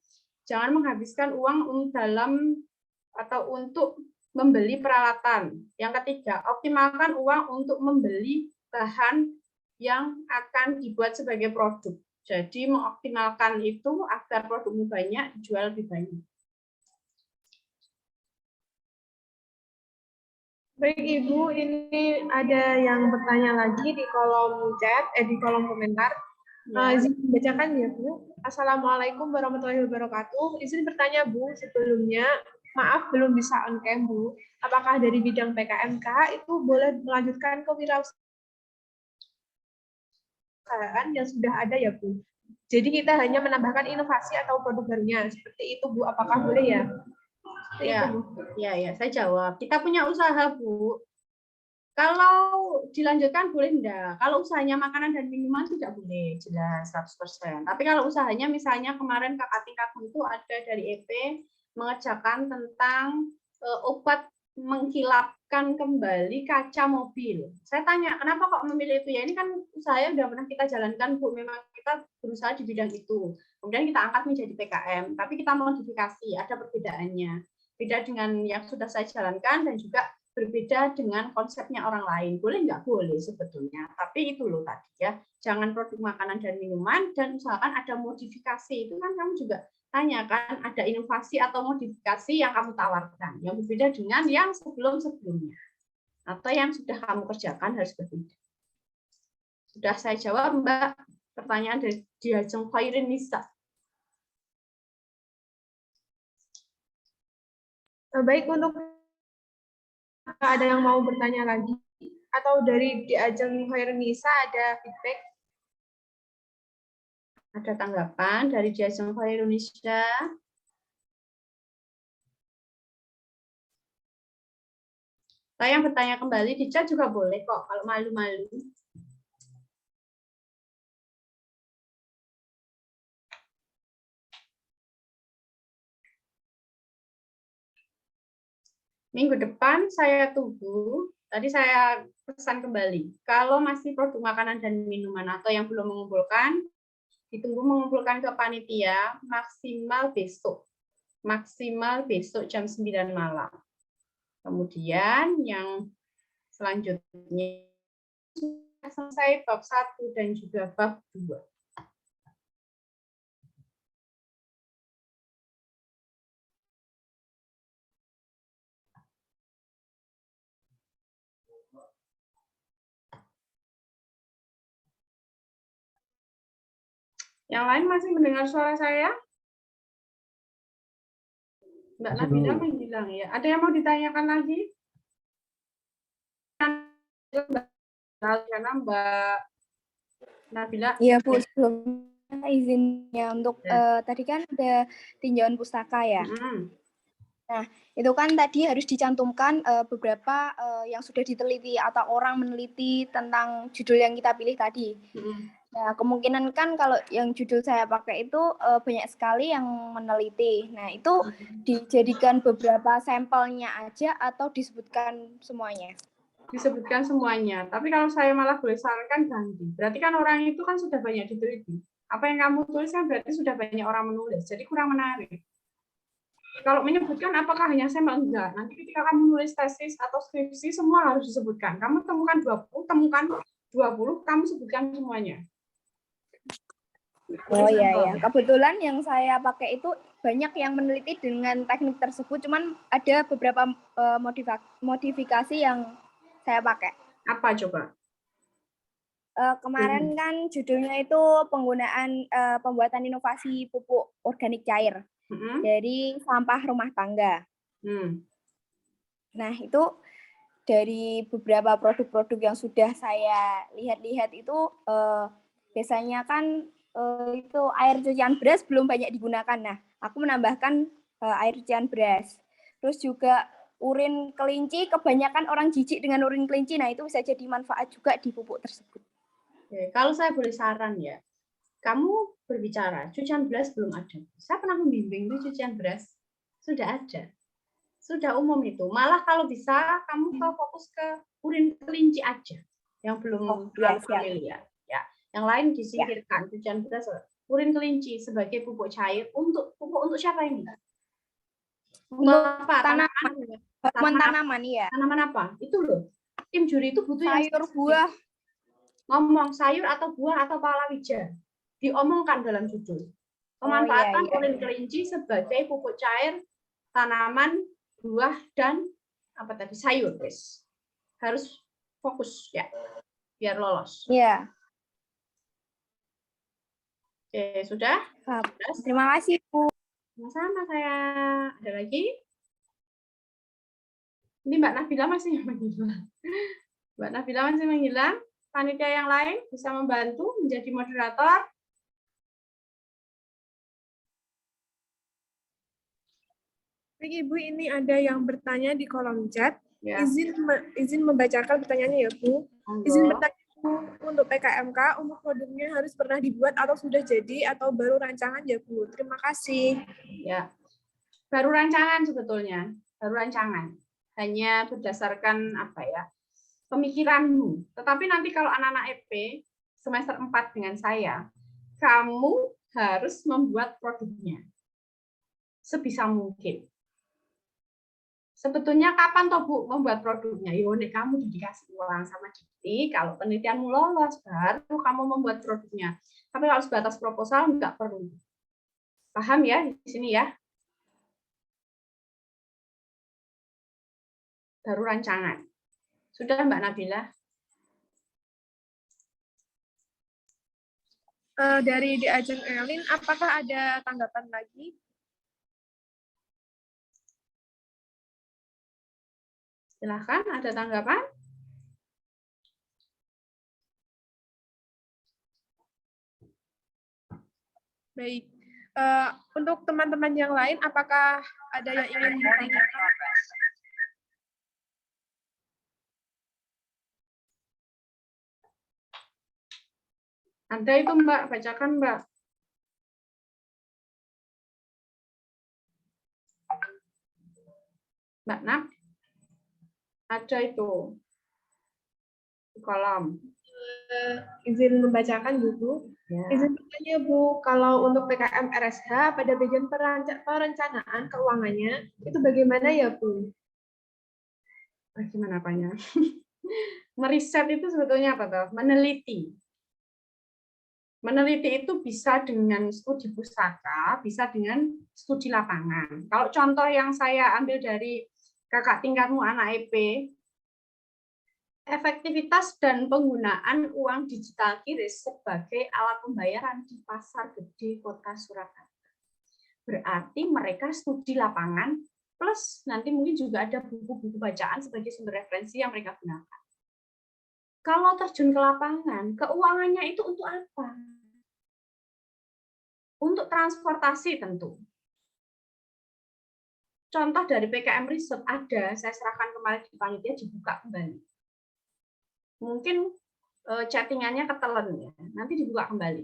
jangan menghabiskan uang dalam atau untuk membeli peralatan. Yang ketiga, optimalkan uang untuk membeli bahan yang akan dibuat sebagai produk. Jadi mengoptimalkan itu agar produkmu banyak, dijual lebih banyak. Baik Ibu, ini ada yang bertanya lagi di kolom chat, di kolom komentar. Izin bacakan ya Bu. Assalamualaikum warahmatullahi wabarakatuh. Izin bertanya Bu, sebelumnya maaf belum bisa on cam Bu. Apakah dari bidang PKMK itu boleh melanjutkan kewirausahaan yang sudah ada ya Bu? Jadi kita hanya menambahkan inovasi atau produk barunya. Seperti itu Bu, apakah boleh ya? Ya, saya jawab. Kita punya usaha, Bu. Kalau dilanjutkan boleh enggak? Kalau usahanya makanan dan minuman tidak boleh, jelas 100%. Tapi kalau usahanya misalnya kemarin kakak tingkatku itu ada dari EP mengerjakan tentang obat mengkilapkan kembali kaca mobil. Saya tanya, kenapa kok memilih itu? Ya ini kan usahanya udah pernah kita jalankan, Bu. Memang kita berusaha di bidang itu. Kemudian kita angkat menjadi PKM, tapi kita modifikasi, ada perbedaannya. Beda dengan yang sudah saya jalankan dan juga berbeda dengan konsepnya orang lain. Boleh nggak? Boleh sebetulnya. Tapi itu loh tadi ya, jangan produk makanan dan minuman dan usahakan ada modifikasi. Itu kan kamu juga tanyakan ada inovasi atau modifikasi yang kamu tawarkan. Yang berbeda dengan yang sebelum-sebelumnya. Atau yang sudah kamu kerjakan harus berbeda. Sudah saya jawab Mbak. Pertanyaan dari Diajeng Khairin Nisa. Baik, untuk ada yang mau bertanya lagi? Atau dari Diajeng Khairin Nisa ada feedback? Ada tanggapan dari Diajeng Khairin Nisa? Saya yang bertanya kembali di chat juga boleh kok, kalau malu-malu. Minggu depan saya tunggu, tadi saya pesan kembali, kalau masih produk makanan dan minuman atau yang belum mengumpulkan, ditunggu mengumpulkan ke panitia maksimal besok jam 9 malam. Kemudian yang selanjutnya selesai bab 1 dan juga bab 2. Yang lain masih mendengar suara saya? Mbak Nabila menghilang ya. Ada yang mau ditanyakan lagi? Karena Mbak Nabila. Iya Bu, sebelumnya izinnya untuk tadi kan ada tinjauan pustaka ya. Nah, itu kan tadi harus dicantumkan beberapa yang sudah diteliti atau orang meneliti tentang judul yang kita pilih tadi. Nah, kemungkinan kan kalau yang judul saya pakai itu banyak sekali yang meneliti. Nah, itu dijadikan beberapa sampelnya aja atau disebutkan semuanya? Disebutkan semuanya. Tapi kalau saya malah boleh sarankan ganti. Berarti kan orang itu kan sudah banyak diteliti. Apa yang kamu tulis kan berarti sudah banyak orang menulis. Jadi kurang menarik. Kalau menyebutkan apakah hanya sampel, enggak. Nanti ketika kamu nulis tesis atau skripsi, semua harus disebutkan. Kamu temukan 20, kamu sebutkan semuanya. Oh iya, ya. Kebetulan yang saya pakai itu banyak yang meneliti dengan teknik tersebut, cuman ada beberapa modifikasi yang saya pakai. Apa coba? Kemarin kan judulnya itu penggunaan pembuatan inovasi pupuk organik cair dari sampah rumah tangga. Nah, itu dari beberapa produk-produk yang sudah saya lihat-lihat itu biasanya kan itu air cucian beras belum banyak digunakan. Nah, aku menambahkan air cucian beras. Terus juga urin kelinci, kebanyakan orang jijik dengan urin kelinci. Nah, itu bisa jadi manfaat juga di pupuk tersebut. Oke, kalau saya boleh saran ya, kamu berbicara, cucian beras belum ada. Saya pernah membimbing itu cucian beras. Sudah ada. Sudah umum itu. Malah kalau bisa, kamu fokus ke urin kelinci aja. Yang belum familiar. Ya. Yang lain disingkirkan. Cucian beras, urin kelinci sebagai pupuk cair. Pupuk untuk siapa ini? Untuk apa? Tanaman, iya. Tanaman apa? Itu loh. Tim juri itu butuh sayur, buah. Ngomong sayur atau buah atau palawija. Diomongkan dalam judul. Pemanfaatan urin kelinci sebagai pupuk cair tanaman, buah, dan apa tadi sayur, guys. Harus fokus ya, biar lolos. Iya. Oke, sudah? Terima kasih, Bu. Sama-sama saya. Ada lagi? Ini Mbak Nabila masih menghilang. Mbak Nabila masih menghilang. Panitia yang lain bisa membantu menjadi moderator. Baik, Ibu, ini ada yang bertanya di kolom chat. Ya. Izin membacakan pertanyaannya ya, Bu. Izin bertanya, Bu, untuk PKMK, untuk produknya harus pernah dibuat atau sudah jadi atau baru rancangan ya, Bu? Terima kasih. Ya, baru rancangan sebetulnya. Baru rancangan. Hanya berdasarkan apa ya, pemikiranmu. Tetapi nanti kalau anak-anak EP semester 4 dengan saya, kamu harus membuat produknya. Sebisa mungkin. Sebetulnya kapan toh Bu membuat produknya? Nek kamu dikasih uang sama Dikti, kalau penelitianmu lolos, baru kamu membuat produknya. Tapi kalau sebatas proposal, nggak perlu. Paham ya di sini ya? Baru rancangan. Sudah Mbak Nabila? Dari di Ajeng Elin, apakah ada tanggapan lagi? Silahkan, ada tanggapan? Baik. Untuk teman-teman yang lain, apakah ada yang ingin ditanyakan? Ada itu Mbak, bacakan Mbak. Mbak Nab, ada itu di kolom. Izin membacakan, Bu. Ya. Izin bertanya, Bu, kalau untuk PKM RSH pada bagian perencanaan keuangannya, itu bagaimana ya, Bu? Bagaimana apanya? Meriset itu sebetulnya apa tuh? Meneliti. Meneliti itu bisa dengan studi pustaka, bisa dengan studi lapangan. Kalau contoh yang saya ambil dari kakak tingkatmu anak EP, efektivitas dan penggunaan uang digital QRIS sebagai alat pembayaran di pasar gede kota Surakarta. Berarti mereka studi lapangan, plus nanti mungkin juga ada buku-buku bacaan sebagai sumber referensi yang mereka gunakan. Kalau terjun ke lapangan, keuangannya itu untuk apa? Untuk transportasi tentu. contoh dari PKM riset ada, saya serahkan kemarin di panitia, dibuka kembali. Mungkin chattingannya ketelan ya, nanti dibuka kembali.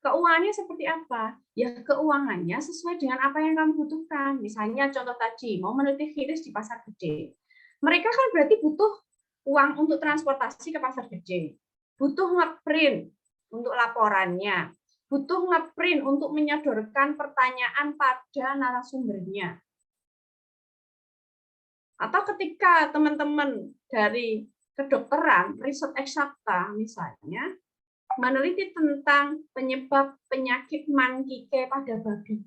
Keuangannya seperti apa? Ya keuangannya sesuai dengan apa yang kamu butuhkan. Misalnya contoh tadi, mau meneliti virus di pasar gede. Mereka kan berarti butuh uang untuk transportasi ke pasar gede. Butuh ngeprint untuk laporannya. Butuh ngeprint untuk menyodorkan pertanyaan pada narasumbernya. Atau ketika teman-teman dari kedokteran, riset eksakta misalnya, meneliti tentang penyebab penyakit mankike pada babi.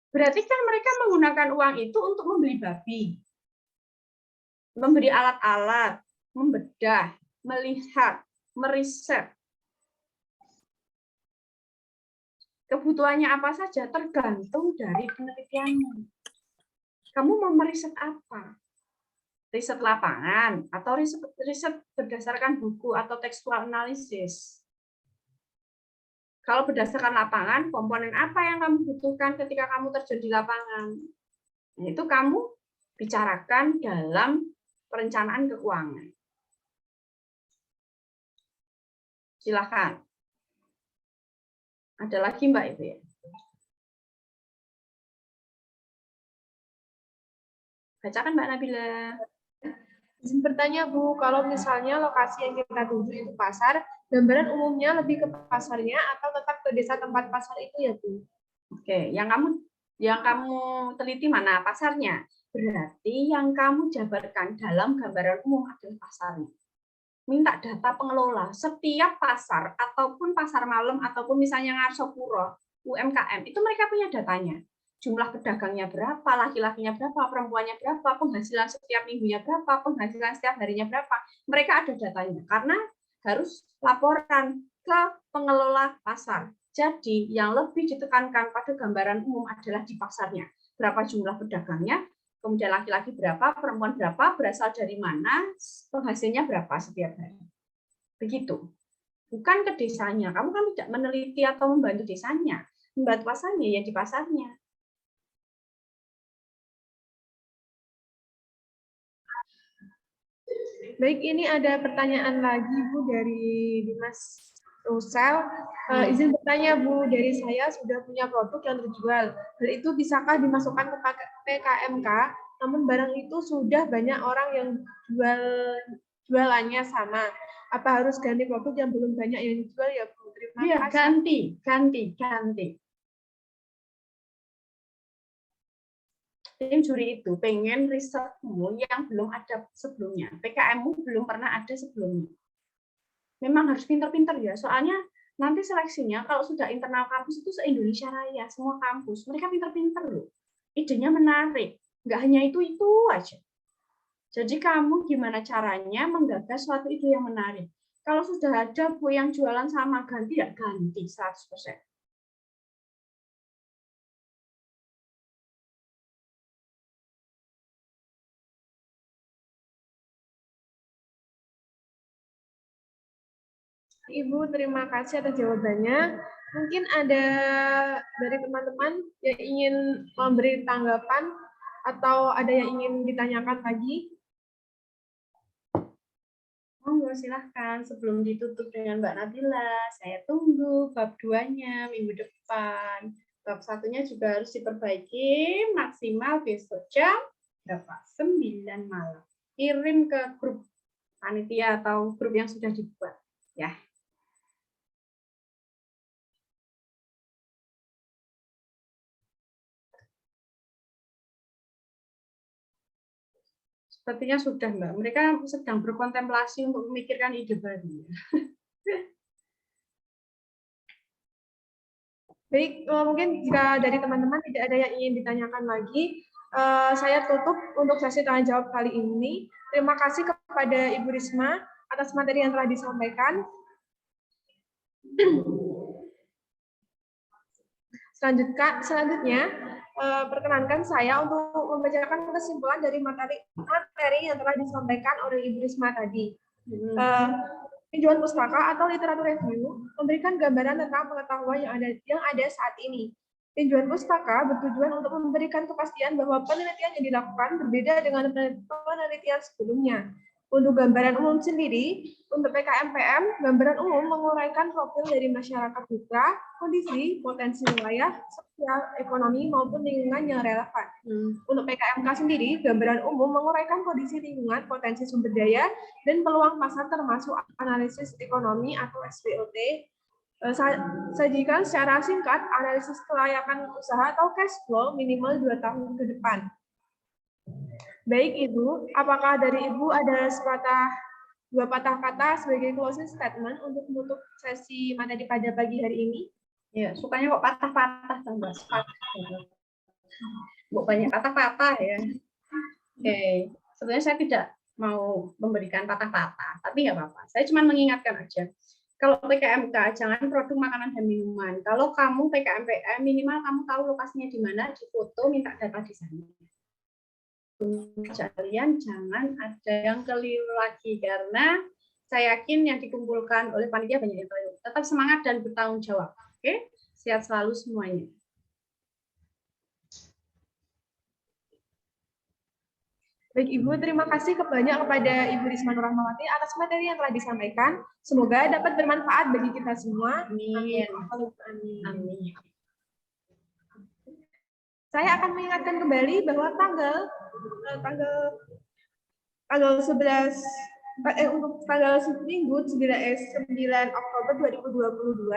Berarti kan mereka menggunakan uang itu untuk membeli babi, memberi alat-alat, membedah, melihat, meriset. Kebutuhannya apa saja tergantung dari penelitianmu. Kamu mau meriset apa? Riset lapangan atau riset berdasarkan buku atau tekstual analisis. Kalau berdasarkan lapangan, komponen apa yang kamu butuhkan ketika kamu terjun di lapangan? Nah, itu kamu bicarakan dalam perencanaan keuangan. Silakan. Ada lagi Mbak itu ya? Bacakan Mbak Nabila. Izin bertanya Bu, kalau misalnya lokasi yang kita tuju itu pasar, gambaran umumnya lebih ke pasarnya atau tetap ke desa tempat pasar itu ya Bu? Oke, yang kamu teliti mana pasarnya? Berarti yang kamu jabarkan dalam gambaran umum adalah pasarnya. Minta data pengelola setiap pasar ataupun pasar malam ataupun misalnya Ngarsopuro, UMKM, itu mereka punya datanya. Jumlah pedagangnya berapa, laki-lakinya berapa, perempuannya berapa, penghasilan setiap minggunya berapa, penghasilan setiap harinya berapa. Mereka ada datanya, karena harus laporan ke pengelola pasar. Jadi, yang lebih ditekankan pada gambaran umum adalah di pasarnya. Berapa jumlah pedagangnya, kemudian laki-laki berapa, perempuan berapa, berasal dari mana, penghasilnya berapa setiap hari. Begitu. Bukan ke desanya. Kamu kan tidak meneliti atau membantu desanya. Membantu pasarnya, ya di pasarnya. Baik, ini ada pertanyaan lagi Bu dari Dimas Rusel. Izin bertanya Bu, dari saya sudah punya produk yang terjual. Hal itu bisakah dimasukkan ke PKMK? Namun barang itu sudah banyak orang yang jualannya sama. Apa harus ganti produk yang belum banyak yang dijual ya Bu? Terima kasih. Ganti. Tim juri itu pengen risetmu yang belum ada sebelumnya. PKM-mu belum pernah ada sebelumnya. Memang harus pintar-pintar ya, soalnya nanti seleksinya kalau sudah internal kampus itu se-Indonesia Raya, semua kampus. Mereka pintar-pintar loh. Idenya menarik. Nggak hanya itu aja. Jadi kamu gimana caranya menggagas suatu ide yang menarik. Kalau sudah ada Bu yang jualan sama, ganti ya ganti 100%. Ibu, terima kasih atas jawabannya. Mungkin ada dari teman-teman yang ingin memberi tanggapan atau ada yang ingin ditanyakan lagi? Monggo silahkan. Sebelum ditutup dengan Mbak Nabila, saya tunggu bab 2-nya minggu depan. Bab 1-nya juga harus diperbaiki maksimal besok jam berapa? 9 malam. Kirim ke grup panitia atau grup yang sudah dibuat. Ya. Sepertinya sudah, Mbak. Mereka sedang berkontemplasi untuk memikirkan ide baru. Baik, mungkin jika dari teman-teman tidak ada yang ingin ditanyakan lagi, saya tutup untuk sesi tanya jawab kali ini. Terima kasih kepada Ibu Risma atas materi yang telah disampaikan. Selanjutnya, perkenankan saya untuk membacakan kesimpulan dari materi yang telah disampaikan oleh Ibu Risma tadi. Tinjauan pustaka atau literatur review memberikan gambaran tentang pengetahuan yang ada saat ini. Tinjauan pustaka bertujuan untuk memberikan kepastian bahwa penelitian yang dilakukan berbeda dengan penelitian sebelumnya. Untuk gambaran umum sendiri, untuk PKM-PM, gambaran umum menguraikan profil dari masyarakat mitra, kondisi, potensi wilayah, sosial, ekonomi, maupun lingkungan yang relevan. Untuk PKMK sendiri, gambaran umum menguraikan kondisi lingkungan, potensi sumber daya, dan peluang pasar termasuk analisis ekonomi atau SWOT. Sajikan secara singkat analisis kelayakan usaha atau cash flow minimal 2 tahun ke depan. Baik Ibu, apakah dari Ibu ada dua patah kata sebagai closing statement untuk menutup sesi materi pada pagi hari ini? Ya, sukanya kok patah-patah tambah banyak patah-patah ya. Oke, sebenarnya saya tidak mau memberikan patah-patah, tapi nggak apa-apa. Saya cuma mengingatkan aja. Kalau PKMK, jangan produk makanan dan minuman. Kalau kamu PKMPM, minimal kamu tahu lokasinya di mana, di foto, minta data di sana. Kalian jangan ada yang keliru lagi, karena saya yakin yang dikumpulkan oleh panitia banyak yang keliru. Tetap semangat dan bertanggung jawab. Oke, sehat selalu semuanya. Baik Ibu, terima kasih banyak kepada Ibu Risma Nur Rahmawati atas materi yang telah disampaikan. Semoga dapat bermanfaat bagi kita semua. Amin. Amin. Saya akan mengingatkan kembali bahwa tanggal 11 untuk tanggal Minggu 9 Oktober 2022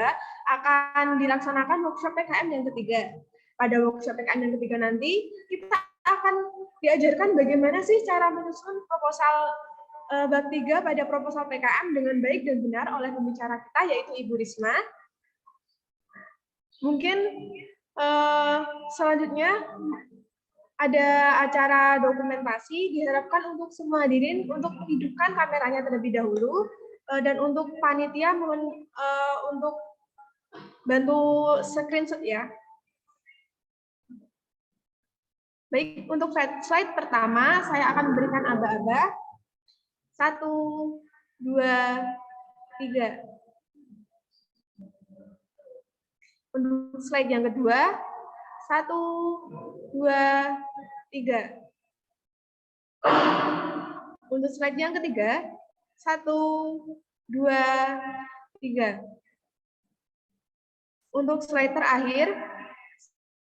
akan dilaksanakan workshop PKM yang ketiga. Pada workshop PKM yang ketiga nanti kita akan diajarkan bagaimana sih cara menyusun proposal bab 3 pada proposal PKM dengan baik dan benar oleh pembicara kita yaitu Ibu Risma. Mungkin selanjutnya ada acara dokumentasi, diharapkan untuk semua hadirin untuk menghidupkan kameranya terlebih dahulu dan untuk panitia untuk bantu screenshot ya. Baik, untuk slide pertama saya akan memberikan aba-aba. 1, 2, 3. Untuk slide yang kedua, 1, 2, 3. Untuk slide yang ketiga, 1, 2, 3. Untuk slide terakhir,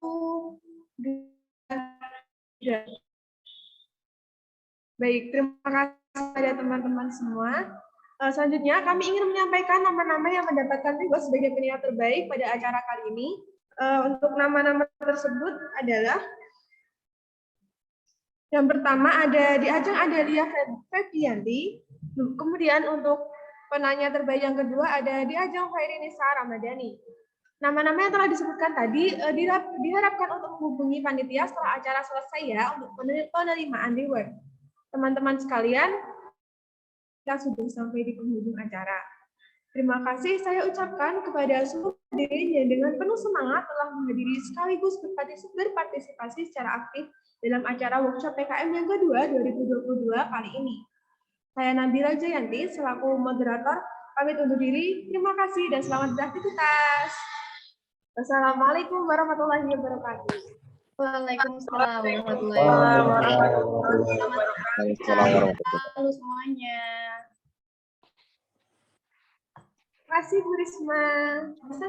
1, 2, 3. Baik, terima kasih kepada teman-teman semua. Selanjutnya, kami ingin menyampaikan nama-nama yang mendapatkan reward sebagai penilaian terbaik pada acara kali ini. Untuk nama-nama tersebut adalah yang pertama ada di ajang Adelia Febrianti, kemudian untuk penanya terbaik yang kedua ada di ajang Khairinisa Ramadhani. Nama-nama yang telah disebutkan tadi diharapkan untuk menghubungi panitia setelah acara selesai ya untuk penerimaan reward. Teman-teman sekalian, kita sudah sampai di penghujung acara. Terima kasih saya ucapkan kepada seluruh hadirin yang dengan penuh semangat telah menghadiri sekaligus berpartisipasi secara aktif dalam acara workshop PKM yang kedua 2022 kali ini. Saya Nabila Jayanti selaku moderator pamit undur diri. Terima kasih dan selamat beraktivitas. Wassalamualaikum warahmatullahi wabarakatuh. Waalaikumsalam warahmatullahi wabarakatuh. Halo semuanya. Terima kasih Bu Risma. Sama.